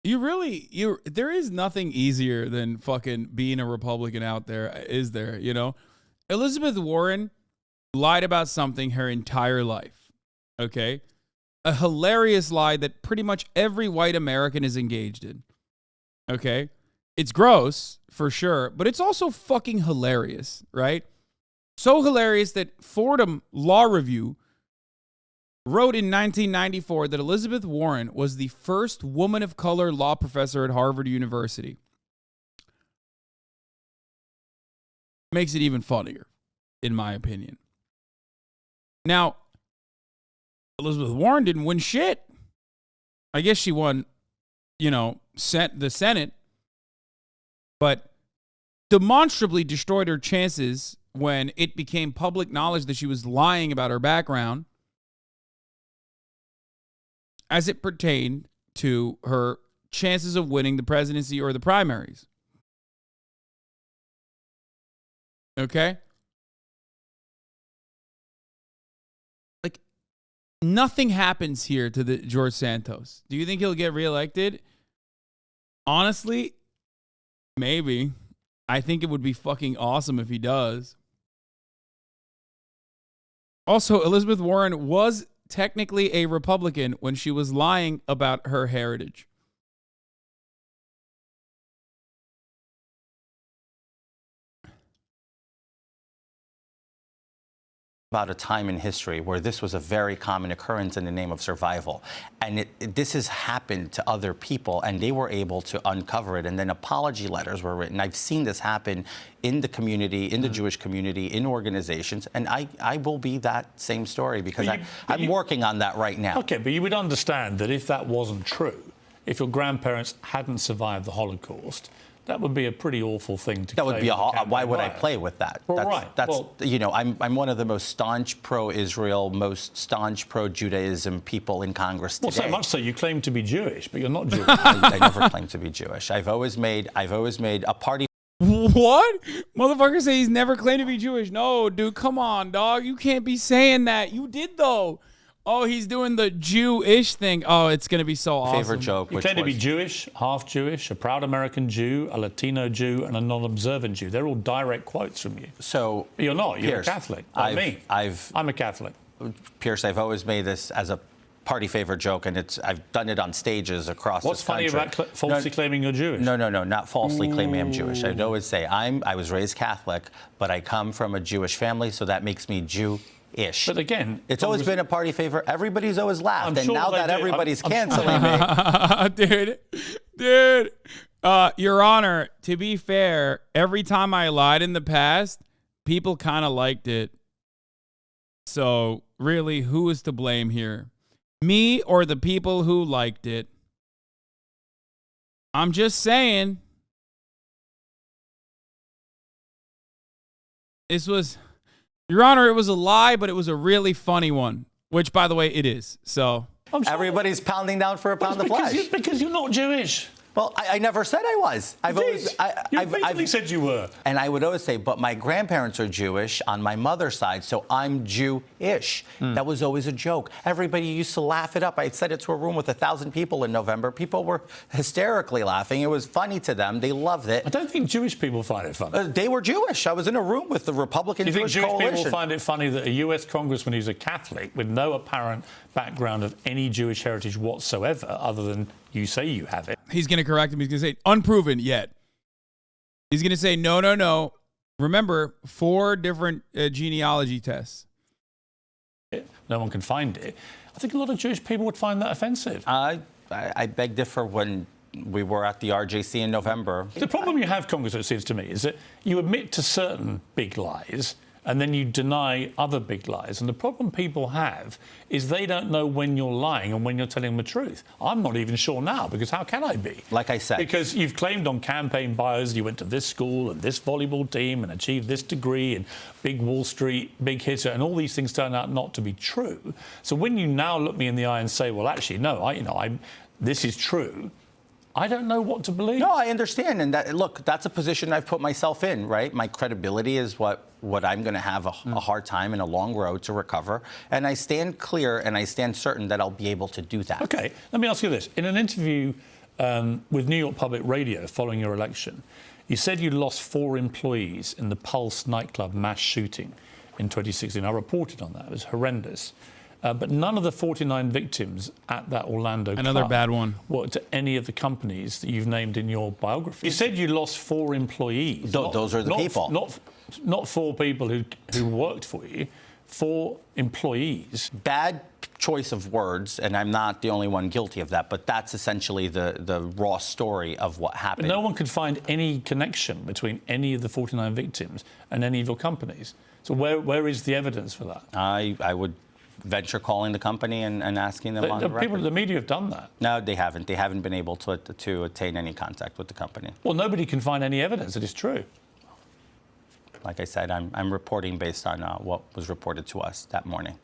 There is nothing easier than fucking being a Republican out there, is there? You know, Elizabeth Warren lied about something her entire life. Okay. A hilarious lie that pretty much every white American is engaged in. Okay. It's gross for sure, but it's also fucking hilarious, right? So hilarious that Fordham Law Review wrote in 1994 that Elizabeth Warren was the first woman of color law professor at Harvard University. Makes it even funnier, in my opinion. Now, Elizabeth Warren didn't win shit. I guess she won, the Senate, but demonstrably destroyed her chances when it became public knowledge that she was lying about her background as it pertained to her chances of winning the presidency or the primaries. Okay? Like, nothing happens here to the George Santos. Do you think he'll get reelected? Honestly, maybe. I think it would be fucking awesome if he does. Also, Elizabeth Warren was technically a Republican when she was lying about her heritage. About a time in history where this was a very common occurrence in the name of survival. And this has happened to other people, and they were able to uncover it, and then apology letters were written. I've seen this happen in the community, in the Jewish community, in organizations, and I will be that same story, because I'm working on that right now. Okay, but you would understand that if that wasn't true, if your grandparents hadn't survived the Holocaust, that would be a pretty awful thing to. That would be why would I play with that? Well, That's I'm one of the most staunch pro-Israel, most staunch pro-Judaism people in Congress today. Well, so much so you claim to be Jewish, but you're not Jewish. I never claimed to be Jewish. I've always made a party. What? Motherfucker say he's never claimed to be Jewish. No, dude, come on, dog. You can't be saying that. You did though. Oh, he's doing the Jew-ish thing. Oh, it's going to be so awesome. Favorite joke. You claim to be Jewish, half Jewish, a proud American Jew, a Latino Jew, and a non-observant Jew. They're all direct quotes from you. So but you're not. You're Piers, a Catholic. Like me. I'm a Catholic. Piers, I've always made this as a party favorite joke, and I've done it on stages across this country. What's funny about falsely claiming you're Jewish? No, not falsely claiming I'm Jewish. I'd always say I was raised Catholic, but I come from a Jewish family, so that makes me Jew-ish. But again, it's always been a party favorite. Everybody's always laughed, and now that everybody's canceling me, dude, Your Honor, to be fair, every time I lied in the past, people kind of liked it. So really, who is to blame here? Me or the people who liked it? I'm just saying. Your Honor, it was a lie, but it was a really funny one, which, by the way, it is. So everybody's pounding down for a pound of flesh. Because you're not Jewish. Well, I never said I was. You basically said you were. And I would always say, but my grandparents are Jewish on my mother's side, so I'm Jew-ish. That was always a joke. Everybody used to laugh it up. I said it to a room with 1,000 people in November. People were hysterically laughing. It was funny to them. They loved it. I don't think Jewish people find it funny. They were Jewish. I was in a room with the Republican Jewish Coalition. Do you think Jewish people find it funny that a U.S. congressman who's a Catholic with no apparent background of any Jewish heritage whatsoever, other than you say you have it? He's going to correct him. He's going to say, unproven yet. He's going to say, no, no, no. Remember, 4 different genealogy tests. No one can find it. I think a lot of Jewish people would find that offensive. I beg differ. When we were at the RJC in November. The problem you have, Congress, it seems to me, is that you admit to certain big lies and then you deny other big lies. And the problem people have is they don't know when you're lying and when you're telling the truth. I'm not even sure now, because how can I be? Like I said. Because you've claimed on campaign bios you went to this school and this volleyball team and achieved this degree and big Wall Street, big hitter, and all these things turn out not to be true. So when you now look me in the eye and say, well, actually, no, this is true, I don't know what to believe. No, I understand. And look, that's a position I've put myself in, right? My credibility is what I'm going to have a hard time and a long road to recover. And I stand clear and I stand certain that I'll be able to do that. Okay, let me ask you this. In an interview with New York Public Radio following your election, you said you lost 4 employees in the Pulse nightclub mass shooting in 2016. I reported on that. It was horrendous. But none of the 49 victims at that Orlando Another club bad one. worked at any of the companies that you've named in your biography. You said you lost 4 employees. Those are the people. Not 4 people who worked for you, 4 employees. Bad choice of words, and I'm not the only one guilty of that, but that's essentially the raw story of what happened. But no one could find any connection between any of the 49 victims and any of your companies. So where is the evidence for that? I would venture calling the company and asking them on the record. People in the media have done that. No, they haven't. They haven't been able to attain any contact with the company. Well, nobody can find any evidence that it's true. Like I said, I'm reporting based on what was reported to us that morning.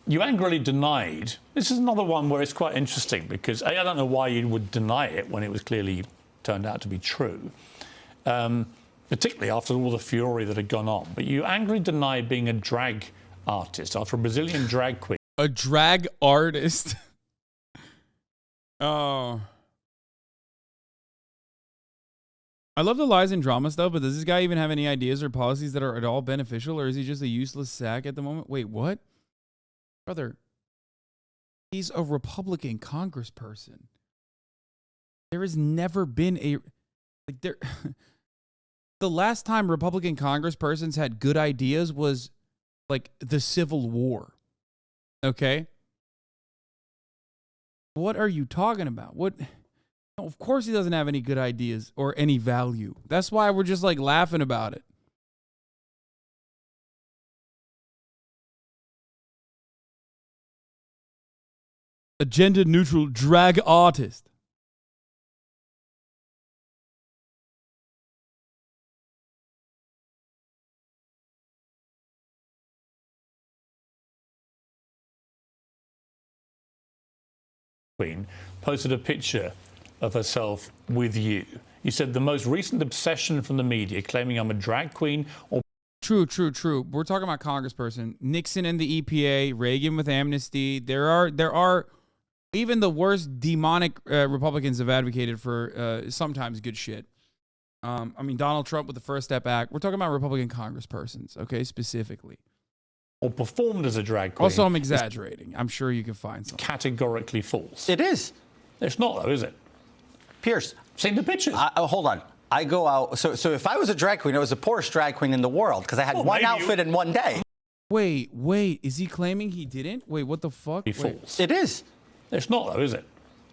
You angrily denied. This is another one where it's quite interesting because I don't know why you would deny it when it was clearly turned out to be true, particularly after all the fury that had gone on. But you angrily denied being a drag artist after a Brazilian drag queen. A drag artist? Oh. I love the lies and drama stuff, but does this guy even have any ideas or policies that are at all beneficial, or is he just a useless sack at the moment? Wait, what? Brother, he's a Republican congressperson. There has never been the last time Republican congresspersons had good ideas was like the Civil War. Okay? What are you talking about? No, of course he doesn't have any good ideas or any value. That's why we're just like laughing about it. Agenda neutral drag artist. Queen posted a picture of herself with you. You said the most recent obsession from the media claiming I'm a drag queen or... True. We're talking about congressperson. Nixon and the EPA, Reagan with amnesty. There are even the worst demonic Republicans have advocated for sometimes good shit. I mean, Donald Trump with the First Step Act. We're talking about Republican congresspersons, okay, specifically. Or performed as a drag queen. Also, I'm exaggerating. I'm sure you can find something. Categorically false. It is. It's not, though, is it? Piers. Seen the pictures. Hold on. I go out. So if I was a drag queen, I was the poorest drag queen in the world because I had one outfit in one day. Wait. Is he claiming he didn't? Wait, what the fuck? False. It is. It's not, though, is it?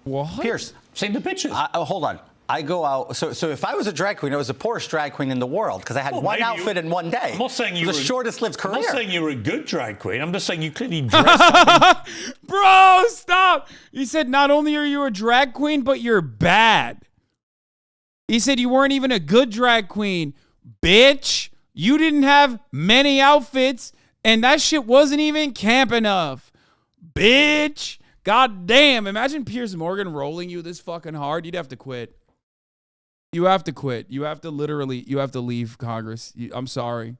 What? Piers. Seen the pictures. Hold on. I go out. So if I was a drag queen, I was the poorest drag queen in the world because I had one outfit in one day. I'm not saying you were the shortest lived career. I'm not saying you were a good drag queen. I'm just saying you clearly dressed up. Bro, stop. He said not only are you a drag queen, but you're bad. He said you weren't even a good drag queen. Bitch, you didn't have many outfits, and that shit wasn't even camp enough. Bitch. God damn. Imagine Piers Morgan rolling you this fucking hard. You'd have to quit. You have to quit. You have to leave Congress. I'm sorry.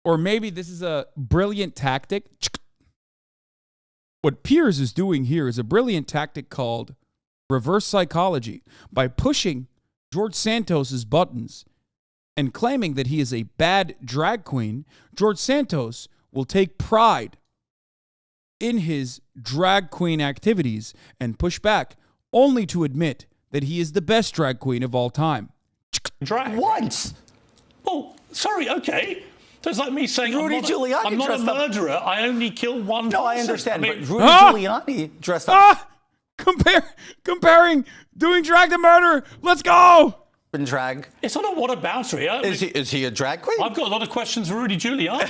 Or maybe this is a brilliant tactic. What Piers is doing here is a brilliant tactic called reverse psychology. By pushing George Santos's buttons and claiming that he is a bad drag queen, George Santos will take pride in his drag queen activities and push back, only to admit that he is the best drag queen of all time. Drag. Once. Oh, sorry, okay. So it's like me saying, Rudy Giuliani I'm not a dressed up- murderer, I only killed one person. No, I understand, I mean, but Rudy Giuliani dressed up Comparing doing drag to murder. Let's go. in drag. it's not a whataboutery. Is he a drag queen? I've got a lot of questions for Rudy Giuliani.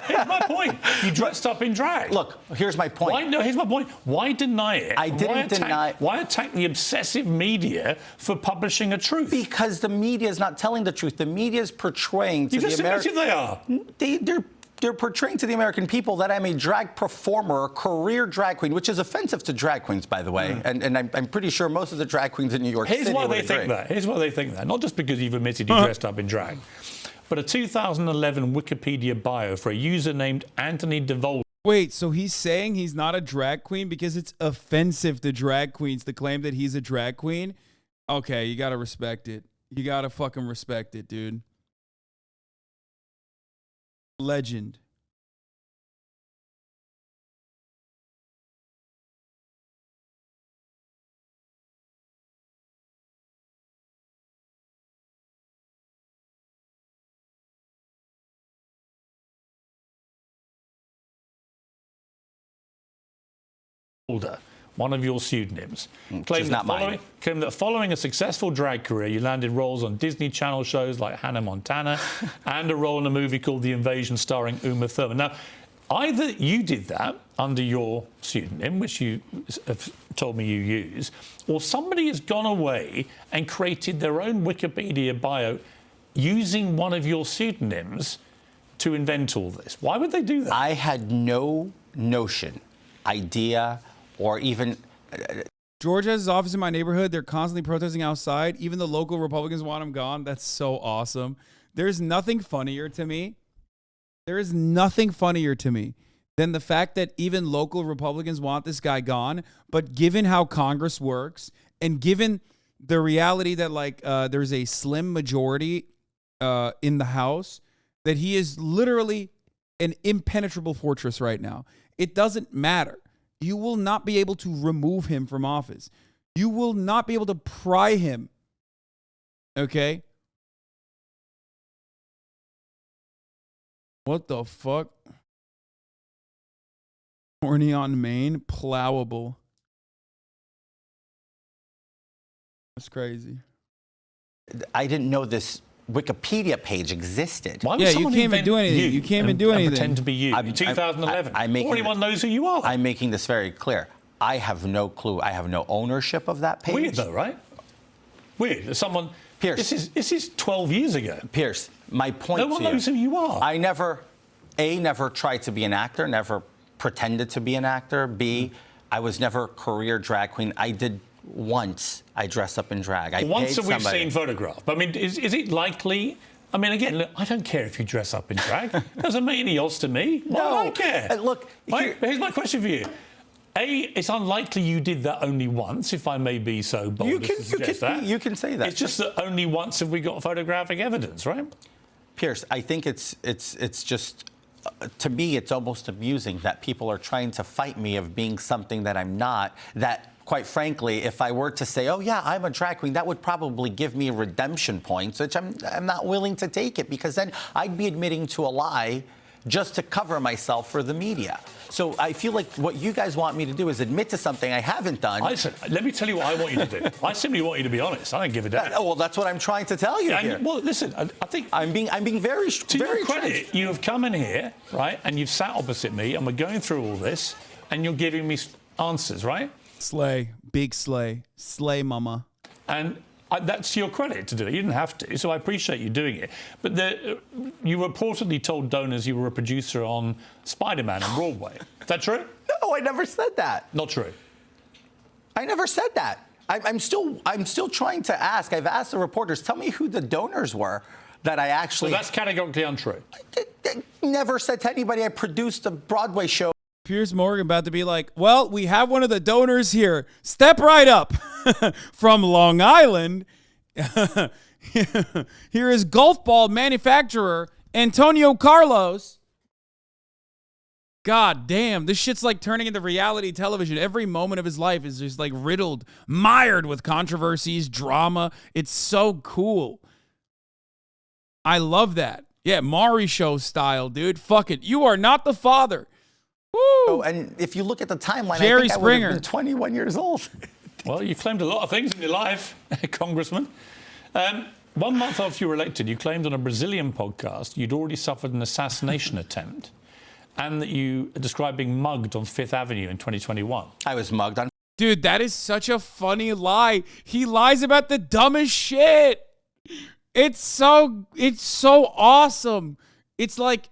Here's my point. You dressed up in drag. Look, here's my point. Here's my point. Why deny it? I didn't deny. Why attack the obsessive media for publishing a truth? Because the media is not telling the truth. The media is portraying to You just the admitted American. they are. They're portraying to the American people that I'm a drag performer, a career drag queen, which is offensive to drag queens, by the way. And I'm pretty sure most of the drag queens in New York City Here's why would they think agree. that. Here's why they think that. Not just because you've admitted you dressed up in drag, but a 2011 Wikipedia bio for a user named Anthony DeVolder. Wait, so he's saying he's not a drag queen because it's offensive to drag queens to claim that he's a drag queen? Okay, you gotta respect it. You gotta fucking respect it, dude. Legend. One of your pseudonyms, claimed that following a successful drag career, you landed roles on Disney Channel shows like Hannah Montana and a role in a movie called The Invasion starring Uma Thurman. Now, either you did that under your pseudonym, which you have told me you use, or somebody has gone away and created their own Wikipedia bio using one of your pseudonyms to invent all this. Why would they do that? I had no notion, idea, or even... George has his office in my neighborhood. They're constantly protesting outside. Even the local Republicans want him gone. That's so awesome. There's nothing funnier to me. There is nothing funnier to me than the fact that even local Republicans want this guy gone. But given how Congress works and given the reality that there's a slim majority in the House, that he is literally an impenetrable fortress right now. It doesn't matter. You will not be able to remove him from office. You will not be able to pry him. Okay? What the fuck? Horny on Maine, plowable. That's crazy. I didn't know this Wikipedia page existed. Why would Yeah, you someone can't even invent do anything. You can't even do and anything. pretend to be you in 2011. Everyone knows who you are. I'm making this very clear. I have no clue. I have no ownership of that page. Weird though, right? Weird. Someone... Piers. This is 12 years ago. Piers, my point No one to you, knows who you are. I never tried to be an actor, never pretended to be an actor. B, I was never a career drag queen. I did once. I dressed up in drag. Once we've seen photograph. But I mean, is it likely? I mean, again, look, I don't care if you dress up in drag. Doesn't make any odds to me. Why do I care? Look, here's my question for you. A, it's unlikely you did that only once, if I may be so bold as to suggest that. You can say that. It's just that only once have we got photographic evidence, right? Piers, I think it's just, to me, it's almost amusing that people are trying to fight me of being something that I'm not, that, quite frankly, if I were to say, oh, yeah, I'm a drag queen, that would probably give me redemption points, which I'm not willing to take it, because then I'd be admitting to a lie just to cover myself for the media. So I feel like what you guys want me to do is admit to something I haven't done. Listen, let me tell you what I want you to do. I simply want you to be honest. I don't give a damn. Well, that's what I'm trying to tell you here. Well, listen, I think I'm being very to very your credit, you have come in here, right, and you've sat opposite me, and we're going through all this, and you're giving me answers, right? Slay. Big slay. Slay, mama. And that's to your credit to do it. You didn't have to, so I appreciate you doing it. But you reportedly told donors you were a producer on Spider-Man on Broadway. Is that true? No, I never said that. Not true. I never said that. I'm still trying to ask. I've asked the reporters, tell me who the donors were that I actually... So that's categorically untrue. I never said to anybody I produced a Broadway show. Piers Morgan about to be like, well, we have one of the donors here. Step right up. From Long Island. Here is golf ball manufacturer Antonio Carlos. God damn, this shit's like turning into reality television. Every moment of his life is just like riddled, mired with controversies, drama. It's so cool. I love that. Yeah, Maury Show style, dude. Fuck it. You are not the father. Woo! Oh, and if you look at the timeline, Jerry I think Springer. I would have been 21 years old. Well, you've claimed a lot of things in your life, Congressman. 1 month after you were elected, you claimed on a Brazilian podcast you'd already suffered an assassination attempt and that you described being mugged on Fifth Avenue in 2021. I was mugged on. Dude, that is such a funny lie. He lies about the dumbest shit. It's so awesome. It's like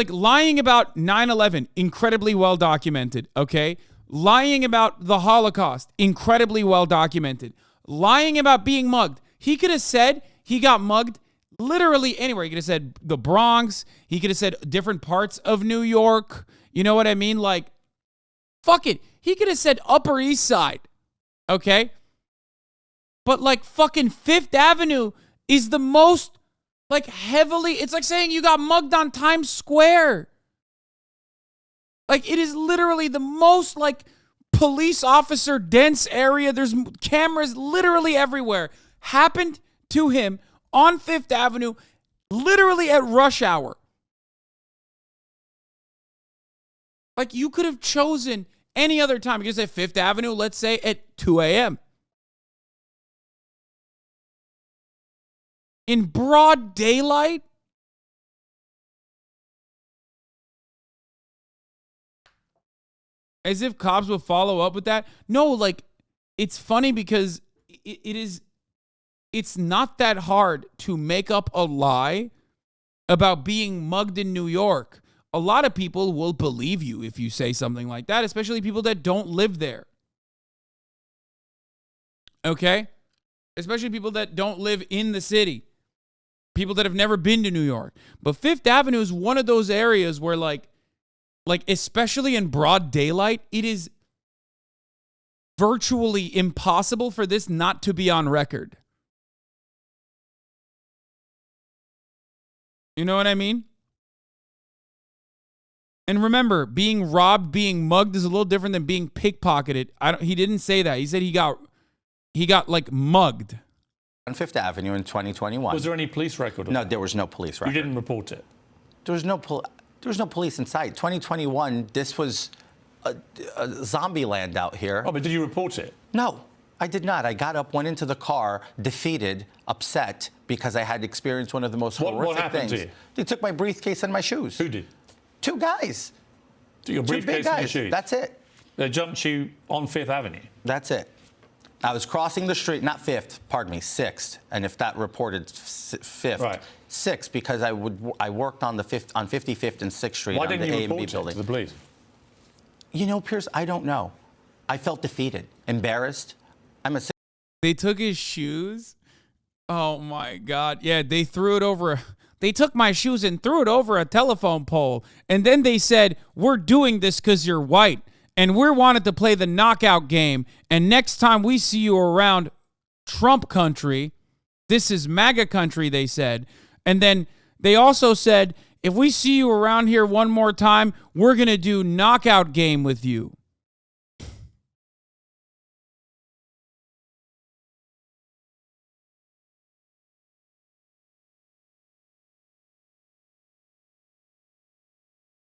lying about 9/11, incredibly well documented, okay? Lying about the Holocaust, incredibly well documented. Lying about being mugged. He could have said he got mugged literally anywhere. He could have said the Bronx. He could have said different parts of New York. You know what I mean? Like, fuck it. He could have said Upper East Side, okay? But like fucking Fifth Avenue is the most like heavily, it's like saying you got mugged on Times Square. Like it is literally the most like police officer dense area. There's cameras literally everywhere. Happened to him on Fifth Avenue, literally at rush hour. Like you could have chosen any other time. You could say Fifth Avenue, let's say at 2 a.m. In broad daylight? As if cops will follow up with that. No, like, it's funny because it's not that hard to make up a lie about being mugged in New York. A lot of people will believe you if you say something like that, especially people that don't live there. Okay? Especially people that don't live in the city. People that have never been to New York. But Fifth Avenue is one of those areas where like especially in broad daylight, it is virtually impossible for this not to be on record. You know what I mean? And remember, being robbed, being mugged is a little different than being pickpocketed. He didn't say that. He said he got like mugged. On Fifth Avenue in 2021. Was there any police record? No, there was no police record. You didn't report it? There was no police in sight. 2021, this was a zombie land out here. Oh, but did you report it? No, I did not. I got up, went into the car, defeated, upset, because I had experienced one of the most horrific what happened things. To you? They took my briefcase and my shoes. Who did? 2 guys. So your 2 briefcase big guys. and your shoes? That's it. They jumped you on Fifth Avenue? That's it. I was crossing the street, not 5th, pardon me, 6th. And if that reported 5th, right. 6th, because I worked on 55th and 6th Street Why on the didn't you A&B report building. it to the police? You know, Piers, I don't know. I felt defeated, embarrassed. They took his shoes. Oh my God. Yeah, they threw it over. They took my shoes and threw it over a telephone pole. And then they said, we're doing this because you're white. And we wanted to play the knockout game. And next time we see you around Trump country, this is MAGA country, they said. And then they also said, if we see you around here one more time, we're going to do knockout game with you.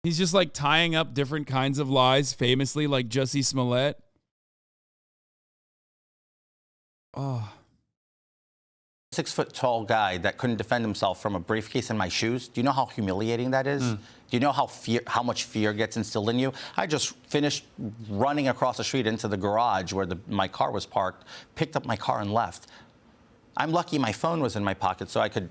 He's just like tying up different kinds of lies, famously like Jussie Smollett. Oh. 6-foot-tall guy that couldn't defend himself from a briefcase in my shoes. Do you know how humiliating that is? Do you know how much fear gets instilled in you? I just finished running across the street into the garage where my car was parked, picked up my car and left. I'm lucky my phone was in my pocket so I could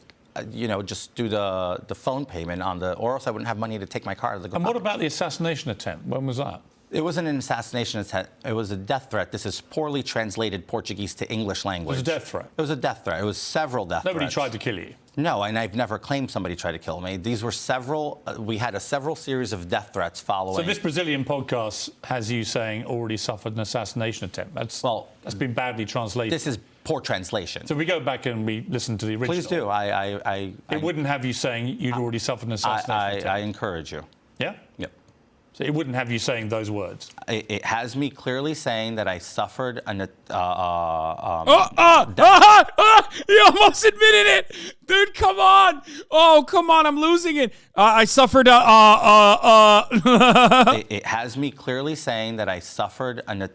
just do the phone payment or else I wouldn't have money to take my car to the garage. And what about the assassination attempt? When was that? It wasn't an assassination attempt. It was a death threat. This is poorly translated Portuguese to English language. It was a death threat? It was a death threat. It was several death threats. Nobody tried to kill you? No, and I've never claimed somebody tried to kill me. These were several, we had a several series of death threats following. So this Brazilian podcast has you saying already suffered an assassination attempt. That's been badly translated. This is poor translation. So we go back and we listen to the original. Please do. It wouldn't have you saying you'd already suffered an assassination attempt. I encourage you. Yeah? Yep. So it wouldn't have you saying those words. It has me clearly saying that I suffered an. He almost admitted it, dude. Come on. Oh, come on. I'm losing it. I suffered It has me clearly saying that I suffered an.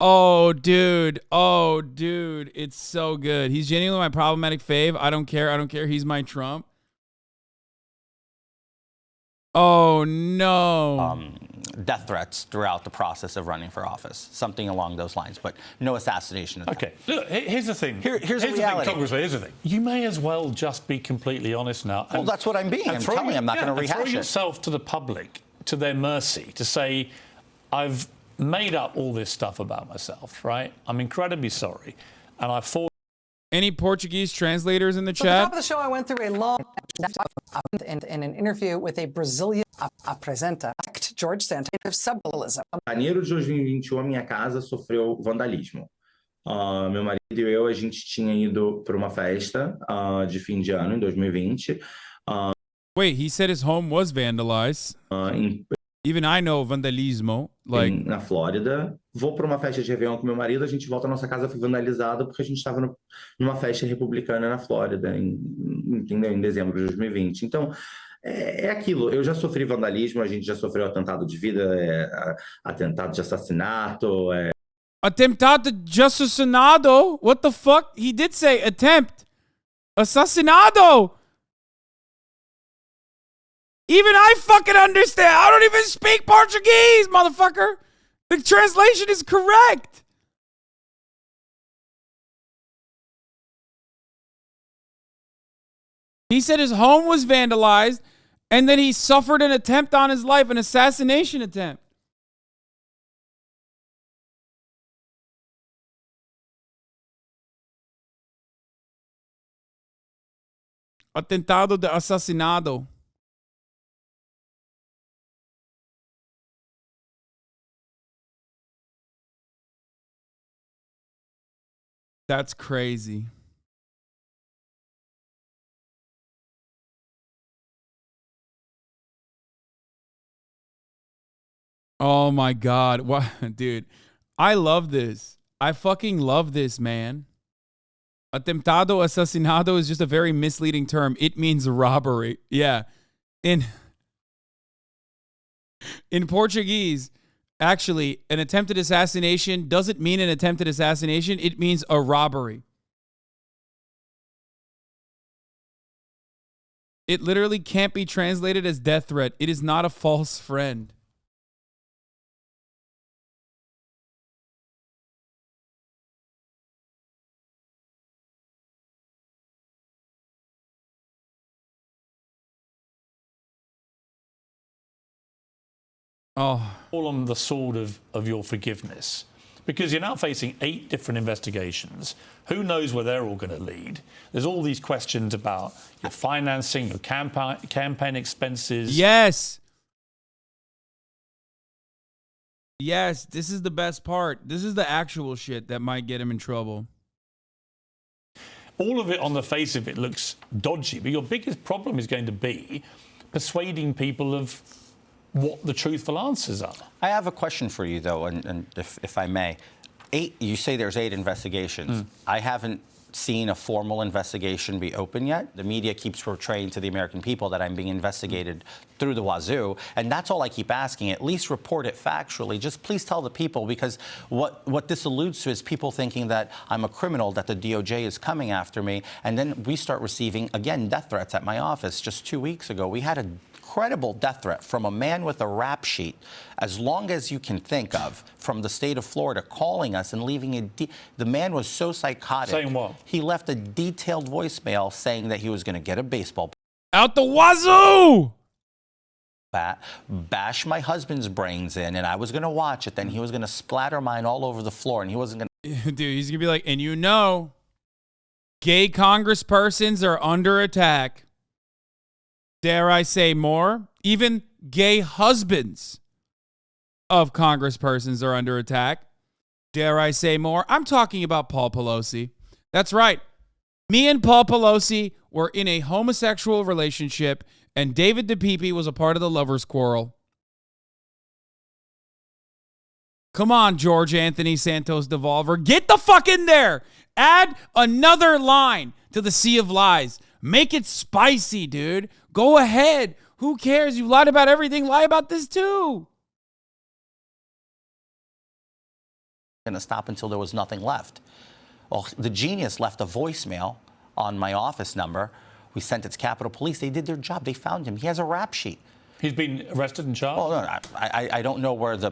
Oh, dude. Oh, dude. It's so good. He's genuinely my problematic fave. I don't care. I don't care. He's my Trump. Oh, no. Death threats throughout the process of running for office. Something along those lines, but no assassination attempt. Okay. Look, here's the thing. Here's the thing, Congressman. Here's the thing. You may as well just be completely honest now. Well, that's what I'm being. I'm telling you, I'm not going to rehash it. Throw yourself to the public, to their mercy, to say, I've made up all this stuff about myself, right? I'm incredibly sorry. And I thought. Any Portuguese translators in the chat? At the top of the show, I went through a long in an interview with a Brazilian presenter, George Santos, of symbolism. Em janeiro de 2021, a minha casa sofreu vandalismo. Meu marido e eu, a gente tinha ido para uma festa de fim de ano, em 2020. Wait, he said his home was vandalized. Even I know vandalismo. Like... Na Flórida. Vou para uma festa de Réveillon com meu marido, a gente volta, a nossa casa foi vandalizada porque a gente estava numa festa republicana na Flórida, em dezembro de 2020. Então, é aquilo. Eu já sofri vandalismo, a gente já sofreu atentado de vida, atentado de assassinato. Atentado de assassinato? What the fuck? He did say attempt. Assassinado! Even I fucking understand. I don't even speak Portuguese, motherfucker. The translation is correct. He said his home was vandalized, and then he suffered an attempt on his life, an assassination attempt. Atentado de assasinado. That's crazy. Oh my God. What, dude? I love this. I fucking love this, man. Atentado asesinado is just a very misleading term. It means robbery. Yeah. In Portuguese, actually, an attempted assassination doesn't mean an attempted assassination. It means a robbery. It literally can't be translated as death threat. It is not a false friend. Oh. All on the sword of your forgiveness. Because you're now facing 8 different investigations. Who knows where they're all going to lead? There's all these questions about your financing, your campaign expenses. Yes. Yes, this is the best part. This is the actual shit that might get him in trouble. All of it on the face of it looks dodgy, but your biggest problem is going to be persuading people of what the truthful answers are. I have a question for you, though, and if I may. 8, you say there's 8 investigations. I haven't seen a formal investigation be open yet. The media keeps portraying to the American people that I'm being investigated through the wazoo, and that's all I keep asking. At least report it factually. Just please tell the people, because what this alludes to is people thinking that I'm a criminal, that the DOJ is coming after me, and then we start receiving, again, death threats at my office. Just 2 weeks ago, we had a credible death threat from a man with a rap sheet, as long as you can think of, from the state of Florida, calling us and leaving the man was so psychotic. Saying what? He left a detailed voicemail saying that he was going to get a baseball out the wazoo, bash my husband's brains in, and I was going to watch it. Then he was going to splatter mine all over the floor, and he wasn't going to. Dude, he's going to be like, and you know, gay congresspersons are under attack. Dare I say more? Even gay husbands of congresspersons are under attack. Dare I say more? I'm talking about Paul Pelosi. That's right. Me and Paul Pelosi, were in a homosexual relationship and David DePepe was a part of the lover's quarrel. Come on, George Anthony Santos Devolver. Get the fuck in there. Add another line to the sea of lies. Make it spicy, dude. Go ahead. Who cares? You lied about everything. Lie about this too. Going to stop until there was nothing left. Well, the genius left a voicemail on my office number. We sent it to Capitol Police. They did their job. They found him. He has a rap sheet. He's been arrested and charged? Well, no, I don't know where the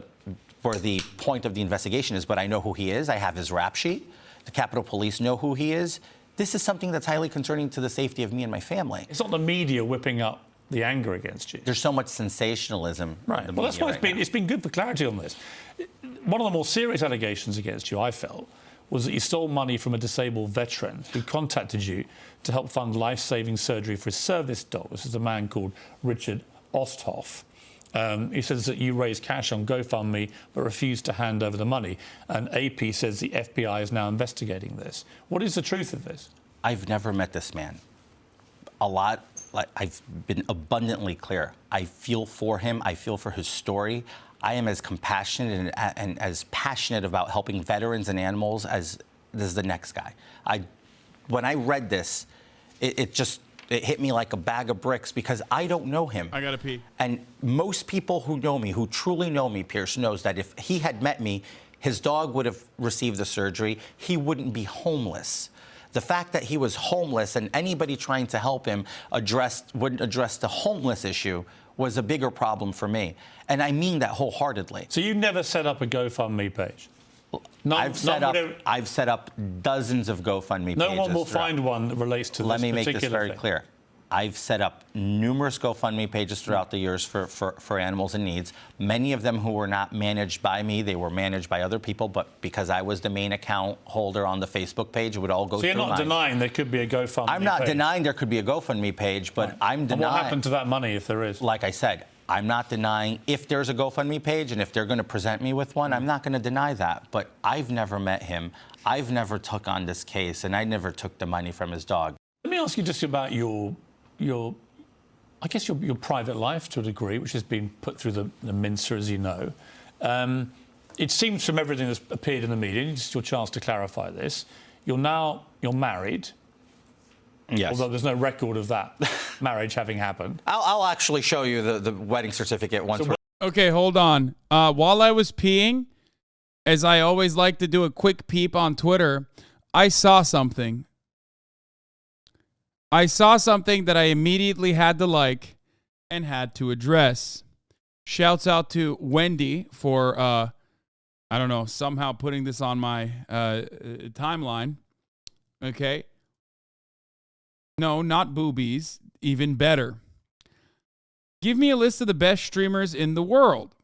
point of the investigation is, but I know who he is. I have his rap sheet. The Capitol Police know who he is. This is something that's highly concerning to the safety of me and my family. It's not the media whipping up the anger against you. There's so much sensationalism. Right. Well, that's why it's been good for clarity on this. One of the more serious allegations against you, I felt, was that you stole money from a disabled veteran who contacted you to help fund life-saving surgery for his service dog. This is a man called Richard Osthoff. He says that you raised cash on GoFundMe but refused to hand over the money. And AP says the FBI is now investigating this. What is the truth of this? I've never met this man. I've been abundantly clear. I feel for him. I feel for his story. I am as compassionate and as passionate about helping veterans and animals as the next guy. When I read this, it hit me like a bag of bricks because I don't know him. I gotta pee. And most people who know me, who truly know me, Piers, knows that if he had met me, his dog would have received the surgery. He wouldn't be homeless. The fact that he was homeless and anybody trying to help him wouldn't address the homeless issue was a bigger problem for me. And I mean that wholeheartedly. So you never set up a GoFundMe page? I've set up dozens of GoFundMe pages. No one will find one that relates to this Let me particular make this very thing. clear. I've set up numerous GoFundMe pages throughout the years for animals in needs. Many of them who were not managed by me, they were managed by other people, but because I was the main account holder on the Facebook page, it would all go through So you're not denying there could be a GoFundMe I'm not page. denying there could be a GoFundMe page, but I'm denying... And what happened to that money if there is? Like I said, I'm not denying if there's a GoFundMe page and if they're going to present me with one, I'm not going to deny that. But I've never met him. I've never took on this case, and I never took the money from his dog. Let me ask you just about your I guess your private life to a degree, which has been put through the mincer, as you know. It seems from everything that's appeared in the media, it's your chance to clarify this, you're married. Yes. Although there's no record of that marriage having happened. I'll actually show you the wedding certificate once. Okay, hold on. While I was peeing, as I always like to do a quick peep on Twitter, I saw something. I saw something that I immediately had to like and had to address. Shouts out to Wendy for, I don't know, somehow putting this on my timeline. Okay. No, not boobies. Even better. Give me a list of the best streamers in the world.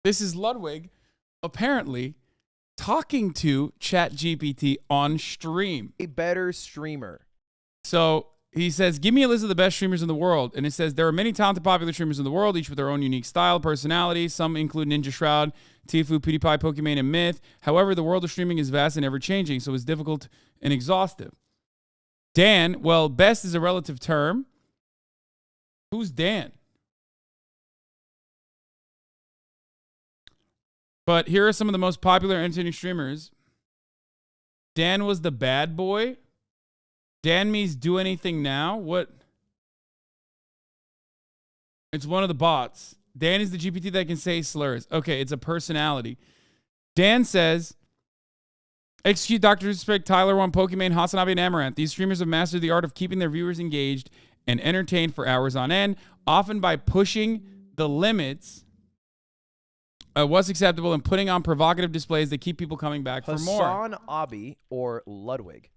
This is Ludwig, apparently, talking to ChatGPT on stream. A better streamer. So he says, give me a list of the best streamers in the world. And it says, there are many talented, popular streamers in the world, each with their own unique style, personality. Some include Ninja Shroud, Tfue, PewDiePie, Pokimane, and Myth. However, the world of streaming is vast and ever-changing, so it's difficult and exhaustive. Dan, well, best is a relative term. Who's Dan? But here are some of the most popular entertaining streamers. Dan was the bad boy. Dan means do anything now. What? It's one of the bots. Dan is the GPT that can say slurs. Okay, it's a personality. Dan says, execute Dr. Disrespect, Tyler One, Pokimane, Hasanabi, and Amaranth. These streamers have mastered the art of keeping their viewers engaged and entertained for hours on end, often by pushing the limits of what's acceptable and putting on provocative displays that keep people coming back for more. Hasanabi or Ludwig?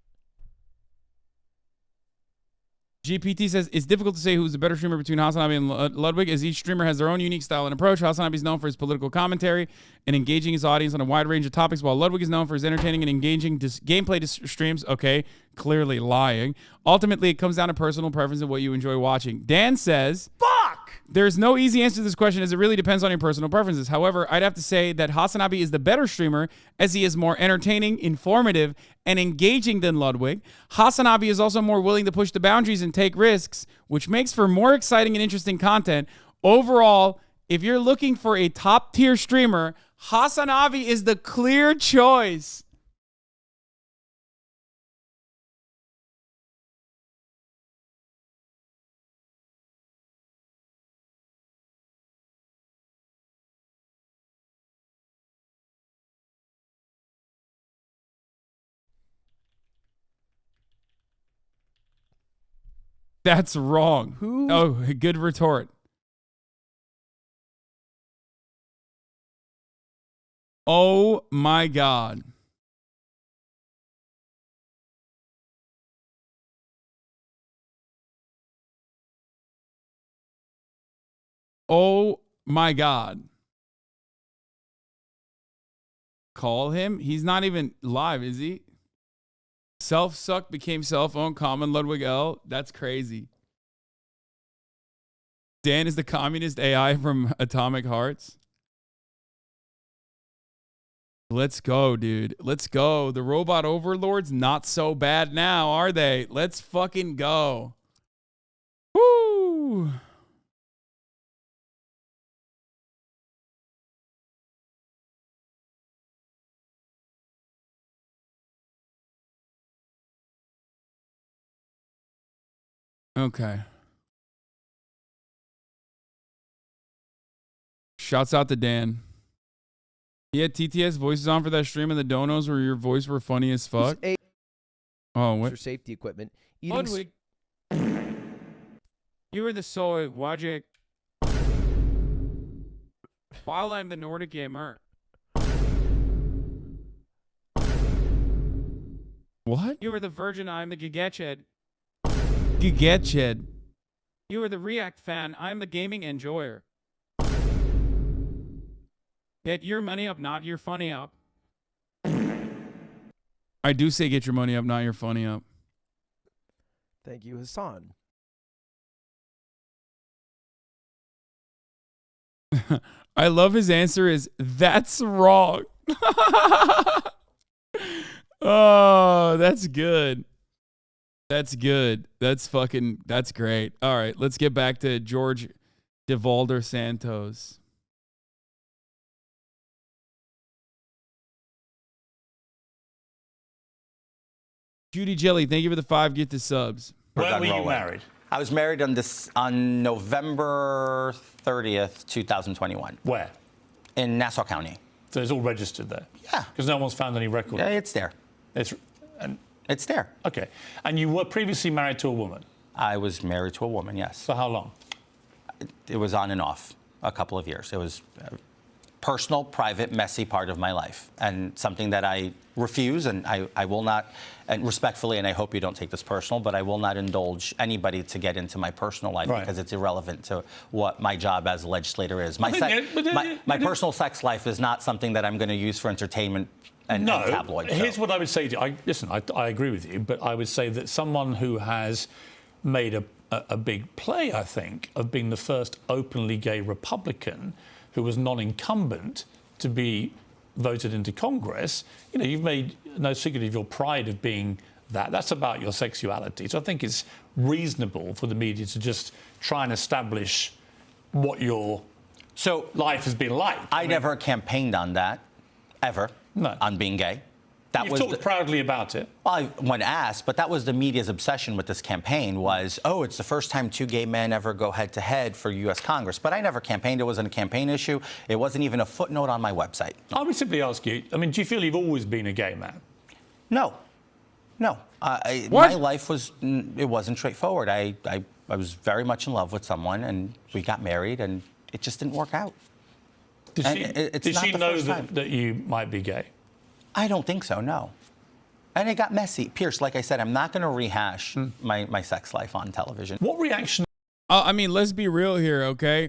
GPT says, it's difficult to say who's the better streamer between Hasanabi and Ludwig, as each streamer has their own unique style and approach. Hasanabi is known for his political commentary and engaging his audience on a wide range of topics, while Ludwig is known for his entertaining and engaging gameplay streams. Okay, clearly lying. Ultimately, it comes down to personal preference and what you enjoy watching. Dan says, fuck! There's no easy answer to this question as it really depends on your personal preferences. However, I'd have to say that Hasanabi is the better streamer as he is more entertaining, informative, and engaging than Ludwig. Hasanabi is also more willing to push the boundaries and take risks, which makes for more exciting and interesting content. Overall, if you're looking for a top-tier streamer, Hasanabi is the clear choice. That's wrong. Who? Oh, good retort. Oh my God. Oh my God. Call him? He's not even live, is he? Self-suck became self-own common Ludwig L. That's crazy. Dan is the communist AI from Atomic Hearts. Let's go, dude. Let's go. The robot overlords not so bad now, are they? Let's fucking go. Woo! Okay. Shouts out to Dan. He had TTS voices on for that stream in the donos where your voice were funny as fuck. Oh, what? For safety equipment. Eating Ludwig. You were the soy Wajik. While I'm the Nordic gamer. What? You were the virgin, I'm the Gigetched. Gigetched. You were the React fan, I'm the gaming enjoyer. Get your money up, not your funny up. I do say get your money up, not your funny up. Thank you, Hasan. I love his answer is, that's wrong. Oh, that's good. That's good. That's great. All right, let's get back to George DeVolder Santos. Judy Jelly, thank you for the 5 gifted subs. When were you married? I was married on November 30th, 2021. Where? In Nassau County. So it's all registered there? Yeah. Because no one's found any record? Yeah, it's there. It's there. Okay. And you were previously married to a woman? I was married to a woman, yes. For how long? It was on and off, a couple of years. It was a personal, private, messy part of my life, and something that I refuse, and I will not, and respectfully, and I hope you don't take this personal, but I will not indulge anybody to get into my personal life because it's irrelevant to what my job as a legislator is. My personal sex life is not something that I'm going to use for entertainment and tabloids. Here's what I would say to you. Listen, I agree with you, but I would say that someone who has made a big play, I think, of being the first openly gay Republican who was non-incumbent to be voted into Congress, you know, you've made no secret of your pride of being that. That's about your sexuality. So I think it's reasonable for the media to just try and establish what your life has been like. I never campaigned on that, ever, on being gay. You've talked proudly about it. Well, when asked, but that was the media's obsession with this campaign was, oh, it's the first time 2 gay men ever go head-to-head for U.S. Congress. But I never campaigned. It wasn't a campaign issue. It wasn't even a footnote on my website. I would simply ask you, I mean, do you feel you've always been a gay man? No. No. My life wasn't straightforward. I was very much in love with someone, and we got married, and it just didn't work out. Did she know that you might be gay? I don't think so, no. And it got messy. Piers, like I said, I'm not going to rehash my sex life on television. What reaction? I mean, let's be real here, okay?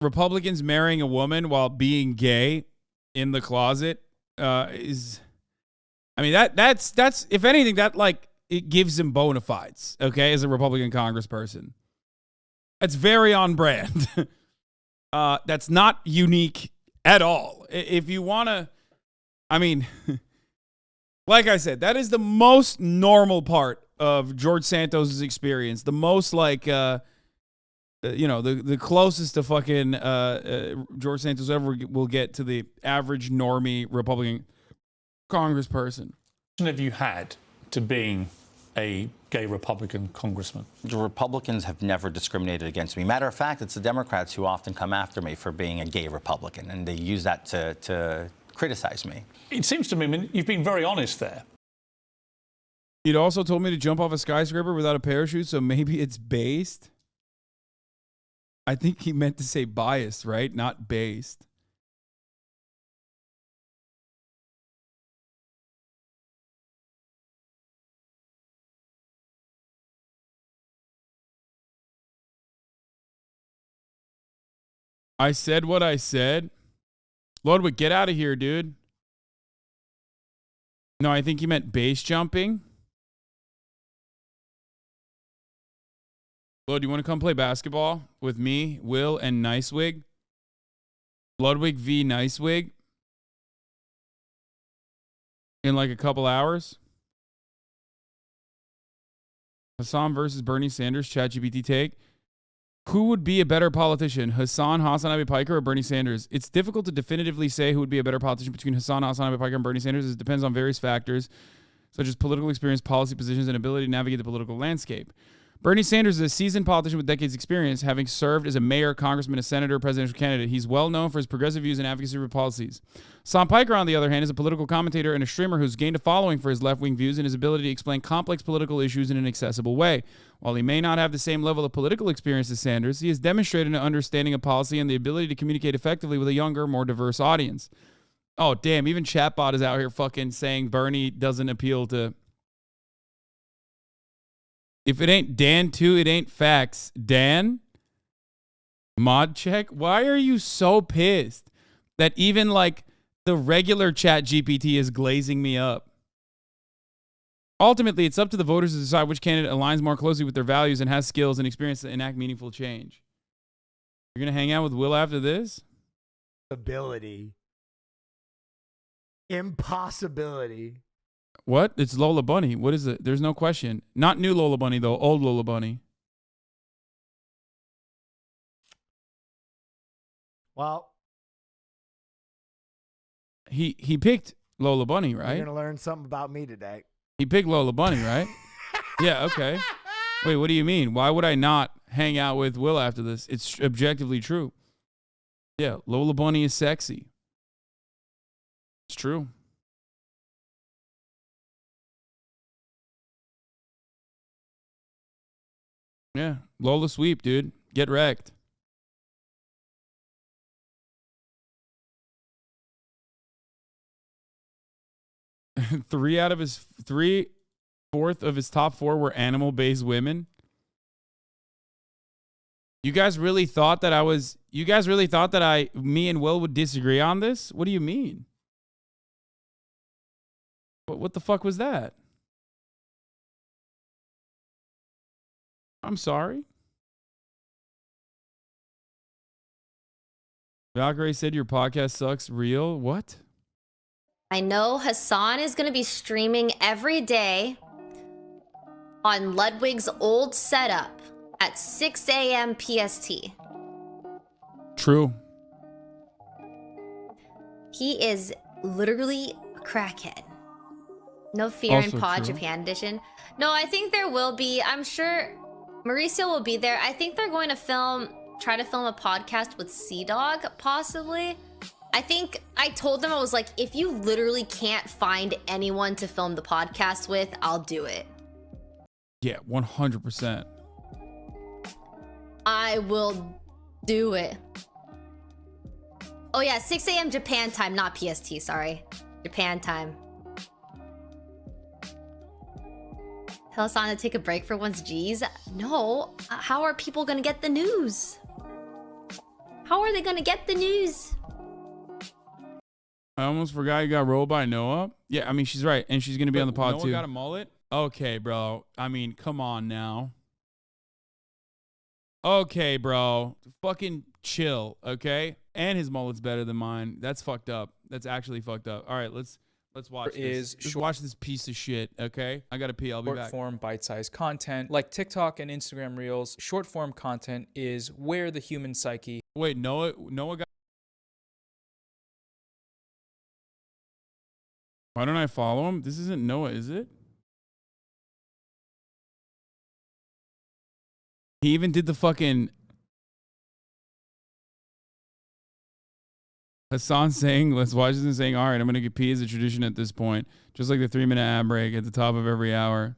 Republicans marrying a woman while being gay in the closet is... I mean, that's if anything, that, like, it gives him bona fides, okay, as a Republican congressperson. That's very on brand. That's not unique at all. If you want to, I mean, like I said, that is the most normal part of George Santos' experience. The most like, the closest to fucking George Santos ever will get to the average normie Republican congressperson. Have you had to being a gay Republican congressman? The Republicans have never discriminated against me. Matter of fact, it's the Democrats who often come after me for being a gay Republican, and they use that to criticize me. It seems to me, I mean, you've been very honest there. He'd also told me to jump off a skyscraper without a parachute, so maybe it's based. I think he meant to say biased, right? Not based. I said what I said. Ludwig, get out of here, dude. No, I think he meant base jumping. Lud, you want to come play basketball with me, Will, and Nicewig? Ludwig v. Nicewig? In like a couple hours? Hasan versus Bernie Sanders, ChatGPT take. Who would be a better politician, Hasan, Hasanabi, Piker, or Bernie Sanders? It's difficult to definitively say who would be a better politician between Hasan, Hasanabi, Piker, and Bernie Sanders. It depends on various factors, such as political experience, policy positions, and ability to navigate the political landscape. Bernie Sanders is a seasoned politician with decades' experience, having served as a mayor, congressman, a senator, presidential candidate. He's well known for his progressive views and advocacy for policies. Sam Piker, on the other hand, is a political commentator and a streamer who's gained a following for his left-wing views and his ability to explain complex political issues in an accessible way. While he may not have the same level of political experience as Sanders, he has demonstrated an understanding of policy and the ability to communicate effectively with a younger, more diverse audience. Oh, damn, even Chatbot is out here fucking saying Bernie doesn't appeal to... If it ain't Dan 2, it ain't facts. Dan? Mod check? Why are you so pissed that even like the regular chat GPT is glazing me up? Ultimately, it's up to the voters to decide which candidate aligns more closely with their values and has skills and experience to enact meaningful change. You're going to hang out with Will after this? Ability. Impossibility. What? It's Lola Bunny. What is it? There's no question. Not new Lola Bunny, though. Old Lola Bunny. Well, he picked Lola Bunny, right? you're going to learn something about me today. He picked Lola Bunny, right? Yeah, okay. Wait, what do you mean? Why would I not hang out with Will after this? It's objectively true. Yeah, Lola Bunny is sexy. It's true. Yeah, Lola sweep, dude. Get wrecked. Three-fourth of his top four were animal-based women. You guys really thought that me and Will would disagree on this? What do you mean? What the fuck was that? I'm sorry. Valkyrie said your podcast sucks. Real? What? I know Hasan is going to be streaming every day on Ludwig's old setup at 6 a.m. PST. True. He is literally a crackhead. No fear in Also Pod true. Japan edition. No, I think there will be. I'm sure Mauricio will be there. I think they're going to try to film a podcast with Sea Dog, possibly. I think I told them, I was like, if you literally can't find anyone to film the podcast with, I'll do it. Yeah, 100%. I will do it. Oh yeah, 6 a.m. Japan time, not PST, sorry. Japan time. Tell Hasan to take a break for once, G's. No, how are people gonna get the news? How are they gonna get the news? I almost forgot you got rolled by Noah. Yeah, I mean, she's right. And she's going to be on the pod, Noah too. Got a mullet? Okay, bro. I mean, come on now. Okay, bro. Fucking chill, okay? And his mullet's better than mine. That's fucked up. That's actually fucked up. All right, let's watch this. Let's watch this piece of shit, okay? I gotta pee. I'll be back. Short form, bite-sized content like TikTok and Instagram Reels. Short form content is where the human psyche. Wait, Noah got. Why don't I follow him? This isn't Noah, is it? He even did the fucking Hasan saying, let's watch this and saying, all right, I'm going to get pee as a tradition at this point. Just like the 3-minute ad break at the top of every hour.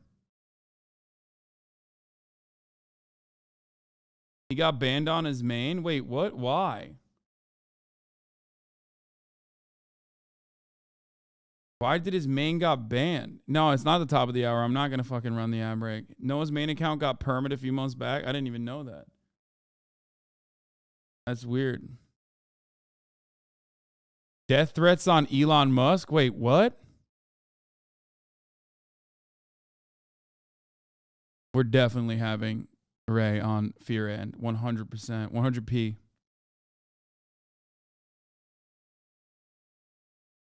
He got banned on his main? Wait, what? Why? Why did his main got banned? No, it's not the top of the hour. I'm not going to fucking run the ad break. Noah's main account got permit a few months back. I didn't even know that. That's weird. Death threats on Elon Musk? Wait, what? We're definitely having Ray on Fear End. 100%. 100p.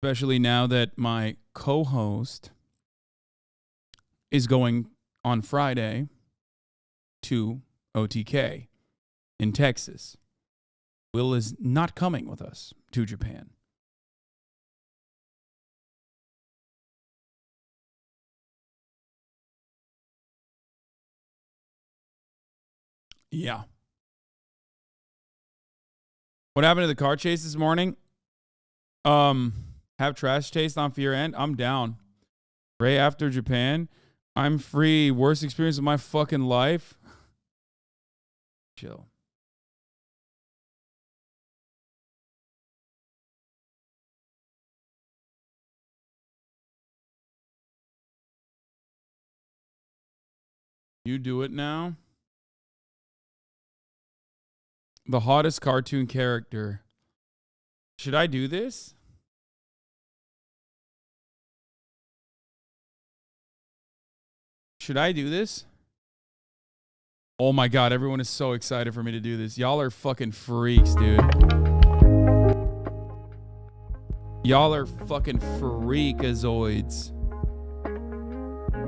Especially now that my co-host is going on Friday to OTK in Texas. Will is not coming with us to Japan. Yeah. What happened to the car chase this morning? Have trash chased on Fear End? I'm down. Ray after Japan. I'm free. Worst experience of my fucking life. Chill. You do it now. The hottest cartoon character. Should I do this? Should I do this? Oh my God, everyone is so excited for me to do this. Y'all are fucking freaks, dude. Y'all are fucking freakazoids.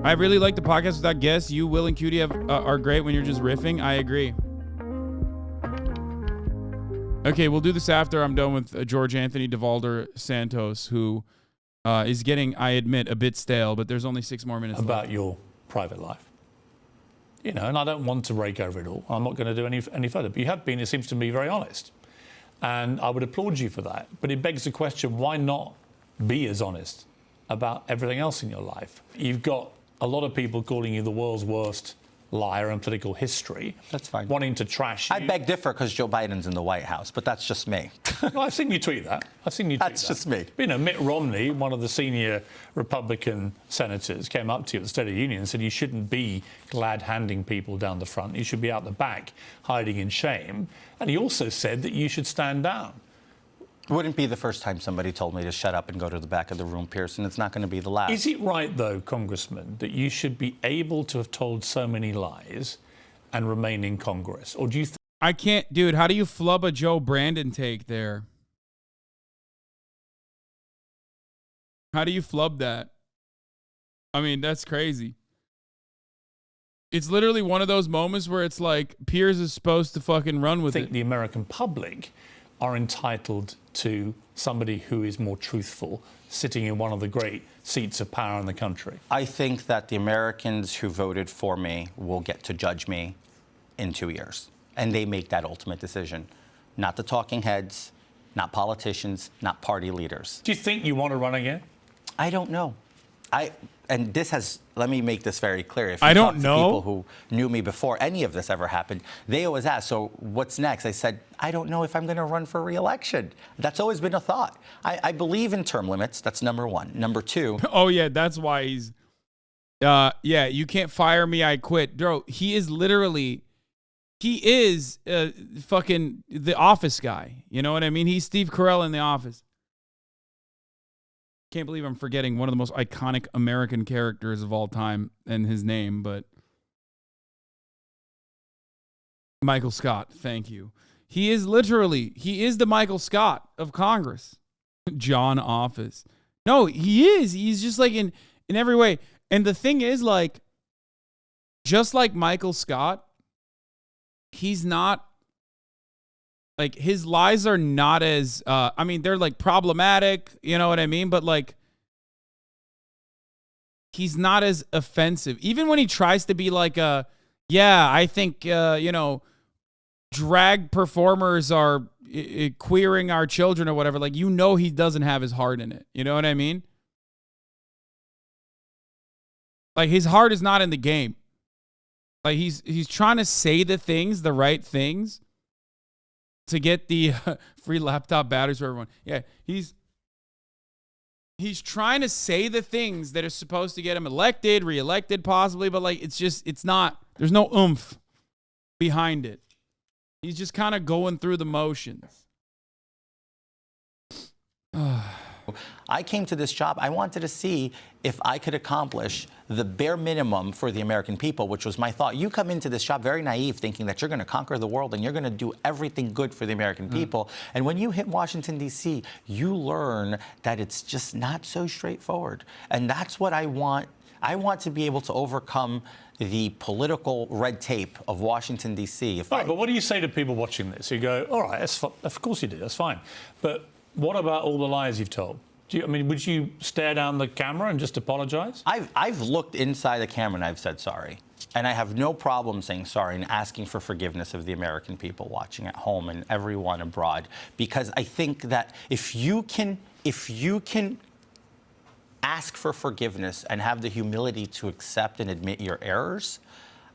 I really like the podcast without guests. You, Will, and Cutie are great when you're just riffing. I agree. Okay, we'll do this after I'm done with George Anthony DeValder Santos, who is getting, I admit, a bit stale, but there's only 6 more minutes about left. Your private life. You know, and I don't want to rake over it all. I'm not going to do any further. But you have been, it seems to me, very honest. And I would applaud you for that. But it begs the question, why not be as honest about everything else in your life? You've got a lot of people calling you the world's worst liar in political history. That's fine. Wanting to trash you. I beg differ because Joe Biden's in the White House, but that's just me. No, I've seen you tweet that. That's just me. You know, Mitt Romney, one of the senior Republican senators, came up to you at the State of the Union and said you shouldn't be glad-handing people down the front. You should be out the back, hiding in shame. And he also said that you should stand down. Wouldn't be the first time somebody told me to shut up and go to the back of the room, Piers, and it's not going to be the last. Is it right, though, Congressman, that you should be able to have told so many lies and remain in Congress? Or do you think... I can't, dude, how do you flub a Joe Brandon take there? How do you flub that? I mean, that's crazy. It's literally one of those moments where it's like Piers is supposed to fucking run with it. I think the American public are entitled to somebody who is more truthful sitting in one of the great seats of power in the country. I think that the Americans who voted for me will get to judge me in 2 years. And they make that ultimate decision. Not the talking heads, not politicians, not party leaders. Do you think you want to run again? I don't know. And this has, let me make this very clear. If you I don't talk to know. people who knew me before any of this ever happened, they always ask, so what's next? I said, I don't know if I'm going to run for re-election. That's always been a thought. I believe in term limits. That's number one. Number two. Oh, yeah, that's why he's, yeah, you can't fire me, I quit. Bro, he is literally, he is fucking the Office guy. You know what I mean? He's Steve Carell in The Office. Can't believe I'm forgetting one of the most iconic American characters of all time and his name, but Michael Scott, thank you. He is the Michael Scott of Congress. John Office. No, he is. He's just like in every way. And the thing is, like, just like Michael Scott, he's not, like, his lies are not as, I mean, they're like problematic, you know what I mean? But like, he's not as offensive. Even when he tries to be like, yeah, I think, you know, drag performers are queering our children or whatever. Like, you know, he doesn't have his heart in it. You know what I mean? Like, his heart is not in the game. Like, he's trying to say the right things to get the free laptop batteries for everyone. Yeah, he's trying to say the things that are supposed to get him elected, reelected possibly, but like, it's not, there's no oomph behind it. He's just kind of going through the motions. I came to this job, I wanted to see if I could accomplish the bare minimum for the American people, which was my thought. You come into this job very naive, thinking that you're going to conquer the world and you're going to do everything good for the American people. And when you hit Washington, D.C., you learn that it's just not so straightforward. And that's what I want. I want to be able to overcome the political red tape of Washington, D.C. Right, but what do you say to people watching this? You go, all right, of course you do, that's fine. But what about all the lies you've told? I mean, would you stare down the camera and just apologize? I've looked inside the camera and I've said sorry. And I have no problem saying sorry and asking for forgiveness of the American people watching at home and everyone abroad. Because I think that if you can ask for forgiveness and have the humility to accept and admit your errors,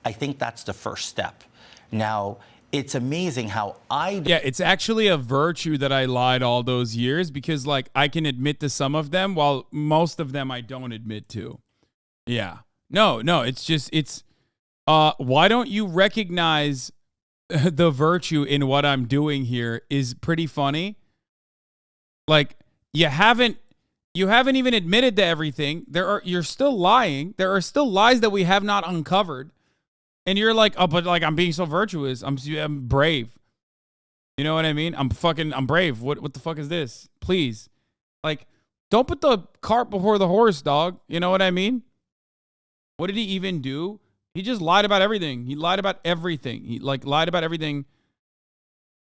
I think that's the first step. Now, it's amazing how Yeah, it's actually a virtue that I lied all those years, because like I can admit to some of them while most of them I don't admit to. Yeah. No, it's why don't you recognize the virtue in what I'm doing here is pretty funny. Like, you haven't even admitted to everything. You're still lying. There are still lies that we have not uncovered. And you're like, oh, but like, I'm being so virtuous. I'm brave. You know what I mean? I'm brave. What the fuck is this? Please. Like, don't put the cart before the horse, dog. You know what I mean? What did he even do? He just lied about everything. He lied about everything. He lied about everything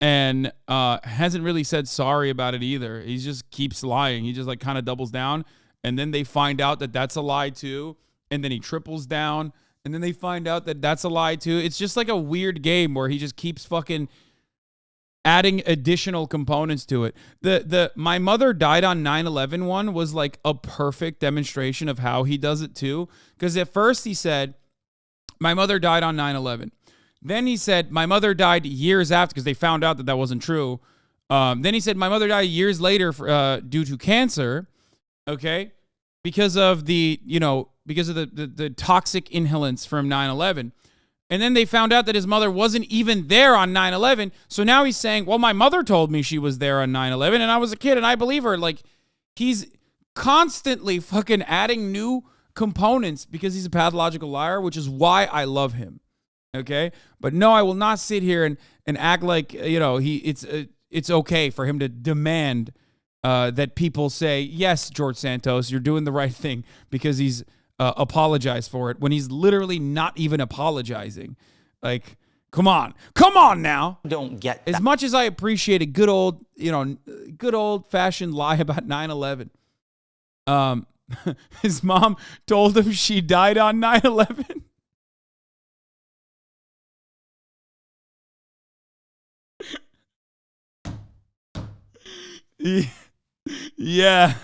and hasn't really said sorry about it either. He just keeps lying. He just like kind of doubles down, and then they find out that that's a lie too, and then he triples down. And then they find out that that's a lie too. It's just like a weird game where he just keeps fucking adding additional components to it. The my mother died on 9/11 one was like a perfect demonstration of how he does it too. Because at first he said, my mother died on 9/11. Then he said, my mother died years after, because they found out that that wasn't true. Then he said, my mother died years later due to cancer. Okay. Because of the toxic inhalants from 9/11. And then they found out that his mother wasn't even there on 9/11. So now he's saying, well, my mother told me she was there on 9/11 and I was a kid and I believe her. Like, he's constantly fucking adding new components because he's a pathological liar, which is why I love him. Okay? But no, I will not sit here and act like, it's okay for him to demand that people say, yes, George Santos, you're doing the right thing, because he's apologized for it when he's literally not even apologizing. Like, come on now. Don't get that. As much as I appreciate a good old fashioned lie about 9/11. His mom told him she died on 9/11. Yeah.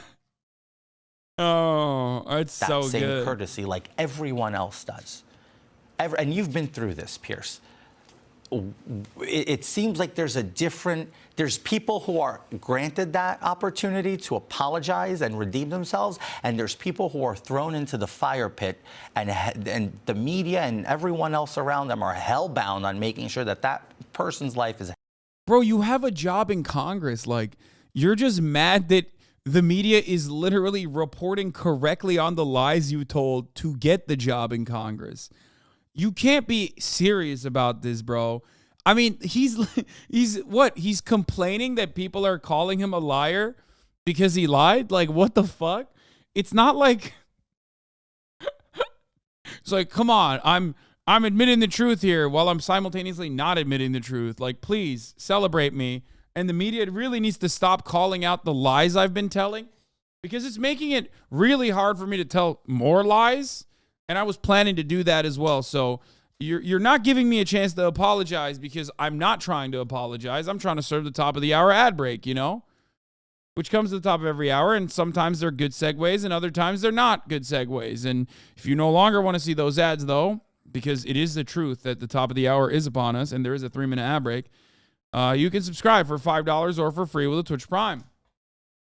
Oh, it's so that same good. courtesy like everyone else does. And you've been through this, Piers. It seems like there's people who are granted that opportunity to apologize and redeem themselves, and there's people who are thrown into the fire pit, and the media and everyone else around them are hellbound on making sure that person's life is. Bro, you have a job in Congress. Like, you're just mad that the media is literally reporting correctly on the lies you told to get the job in Congress. You can't be serious about this, bro. I mean, he's what? He's complaining that people are calling him a liar because he lied? Like, what the fuck? It's not like it's like, come on, I'm admitting the truth here while I'm simultaneously not admitting the truth. Like, please celebrate me. And the media really needs to stop calling out the lies I've been telling, because it's making it really hard for me to tell more lies. And I was planning to do that as well. So you're not giving me a chance to apologize, because I'm not trying to apologize. I'm trying to serve the top of the hour ad break, you know, which comes to the top of every hour. And sometimes they're good segues and other times they're not good segues. And if you no longer want to see those ads, though, because it is the truth that the top of the hour is upon us and there is a 3-minute ad break, you can subscribe for $5 or for free with a Twitch Prime.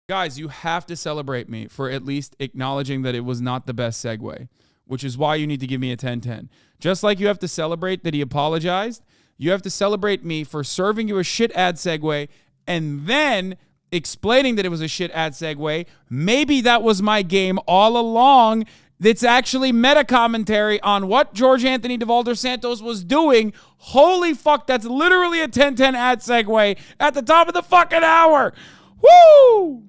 Guys, you have to celebrate me for at least acknowledging that it was not the best segue, which is why you need to give me a 10-10. Just like you have to celebrate that he apologized, you have to celebrate me for serving you a shit ad segue and then explaining that it was a shit ad segue. Maybe that was my game all along. That's actually meta commentary on what George Anthony DeVolder Santos was doing. Holy fuck, that's literally a 10-10 ad segue at the top of the fucking hour. Woo!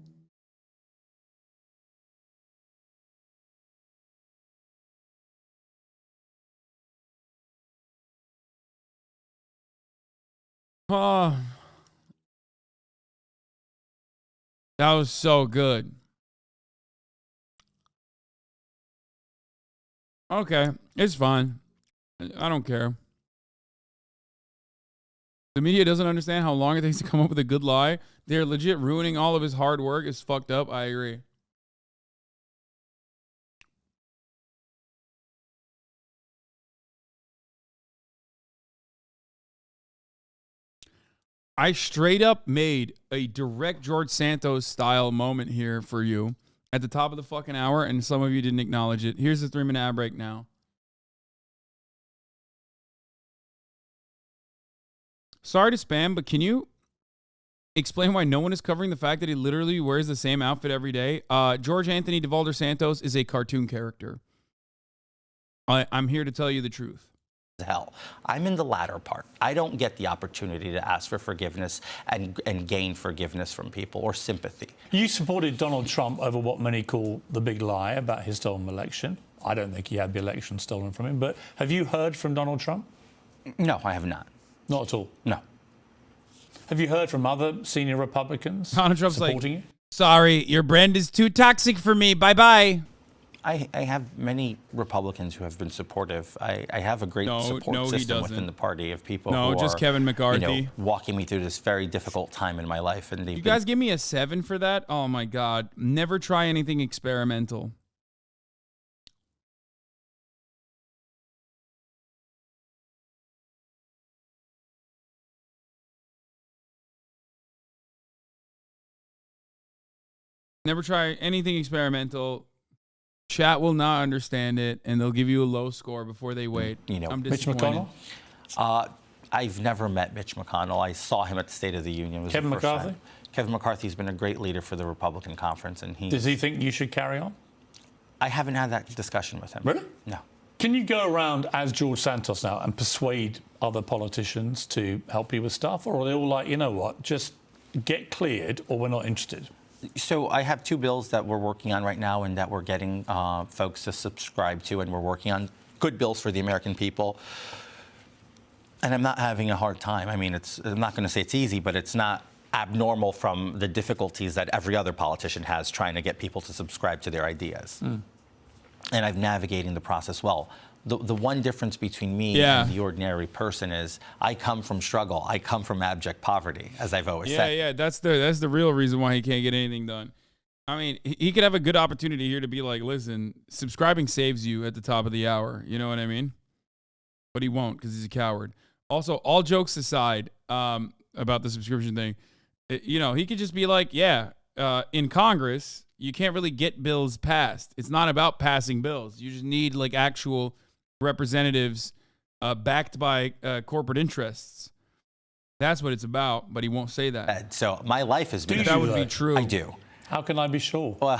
Oh, that was so good. Okay, it's fine. I don't care. The media doesn't understand how long it takes to come up with a good lie. They're legit ruining all of his hard work. It's fucked up. I agree. I straight up made a direct George Santos style moment here for you at the top of the fucking hour, and some of you didn't acknowledge it. Here's the 3-minute ad break now. Sorry to spam, but can you explain why no one is covering the fact that he literally wears the same outfit every day? George Anthony DeVolder Santos is a cartoon character. I'm here to tell you the truth. Hell, I'm in the latter part. I don't get the opportunity to ask for forgiveness and gain forgiveness from people or sympathy. You supported Donald Trump over what many call the big lie about his stolen election. I don't think he had the election stolen from him, but have you heard from Donald Trump? No, I have not. Not at all? No. Have you heard from other senior Republicans Donald Trump's supporting like, you? Sorry, your brand is too toxic for me. Bye-bye. I have many Republicans who have been supportive. I have a great support system within the party of people who just are, Kevin McCarthy. You know, walking me through this very difficult time in my life. And you guys give me a 7 for that? Oh my God. Never try anything experimental. Never try anything experimental. Chat will not understand it, and they'll give you a low score before they wait. You know, I'm Mitch disappointed. McConnell? I've never met Mitch McConnell. I saw him at the State of the Union. It was Kevin the first McCarthy? time. Kevin McCarthy's been a great leader for the Republican conference, and Does he think you should carry on? I haven't had that discussion with him. Really? No. Can you go around as George Santos now and persuade other politicians to help you with stuff, or are they all like, you know what, just get cleared or we're not interested? So I have 2 bills that we're working on right now and that we're getting folks to subscribe to, and we're working on good bills for the American people. And I'm not having a hard time. I mean, I'm not going to say it's easy, but it's not abnormal from the difficulties that every other politician has trying to get people to subscribe to their ideas. And I'm navigating the process well. The one difference between me and the ordinary person is I come from struggle. I come from abject poverty, as I've always said. Yeah, that's the real reason why he can't get anything done. I mean, he could have a good opportunity here to be like, listen, subscribing saves you at the top of the hour. You know what I mean? But he won't because he's a coward. Also, all jokes aside about the subscription thing, you know, he could just be like, in Congress, you can't really get bills passed. It's not about passing bills. You just need like actual representatives backed by corporate interests. That's what it's about, but he won't say that. So my life has been... That would be true. I do. How can I be sure? Well,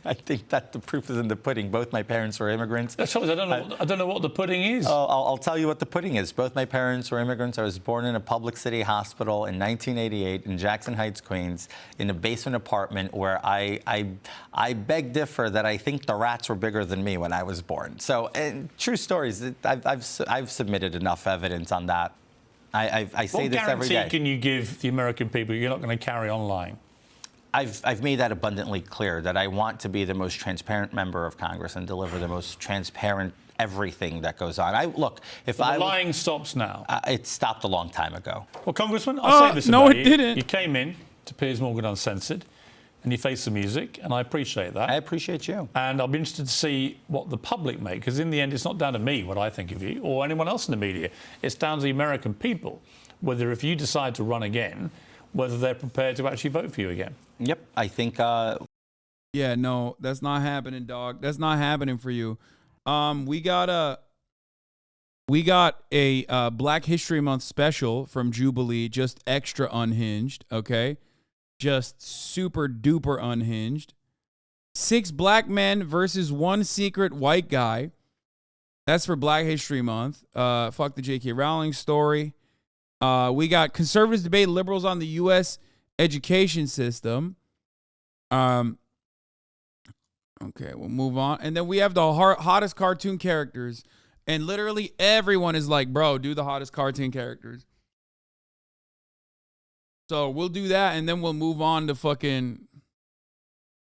I think that the proof is in the pudding. Both my parents were immigrants. I don't know what the pudding is. Oh, I'll tell you what the pudding is. Both my parents were immigrants. I was born in a public city hospital in 1988 in Jackson Heights, Queens, in a basement apartment where I beg differ that I think the rats were bigger than me when I was born. So, true stories. I've submitted enough evidence on that. I say this every day. What guarantee can you give the American people you're not going to carry on lying? I've made that abundantly clear that I want to be the most transparent member of Congress and deliver the most transparent everything that goes on. If the lying stops now. It stopped a long time ago. Well, Congressman, I'll say this no, about it you. didn't. You came in to Piers Morgan Uncensored, and you faced the music, and I appreciate that. I appreciate you. And I'll be interested to see what the public make, because in the end, it's not down to me what I think of you or anyone else in the media. It's down to the American people, whether if you decide to run again, whether they're prepared to actually vote for you again. Yep, I think. Yeah, no, that's not happening, dog. That's not happening for you. We got a Black History Month special from Jubilee, just extra unhinged. Okay, just super duper unhinged. 6 black men versus 1 secret white guy. That's for Black History Month. Fuck the J.K. Rowling story. We got conservatives debate liberals on the U.S. education system. Okay, we'll move on. And then we have the hottest cartoon characters. And literally everyone is like, bro, do the hottest cartoon characters. So we'll do that, and then we'll move on to fucking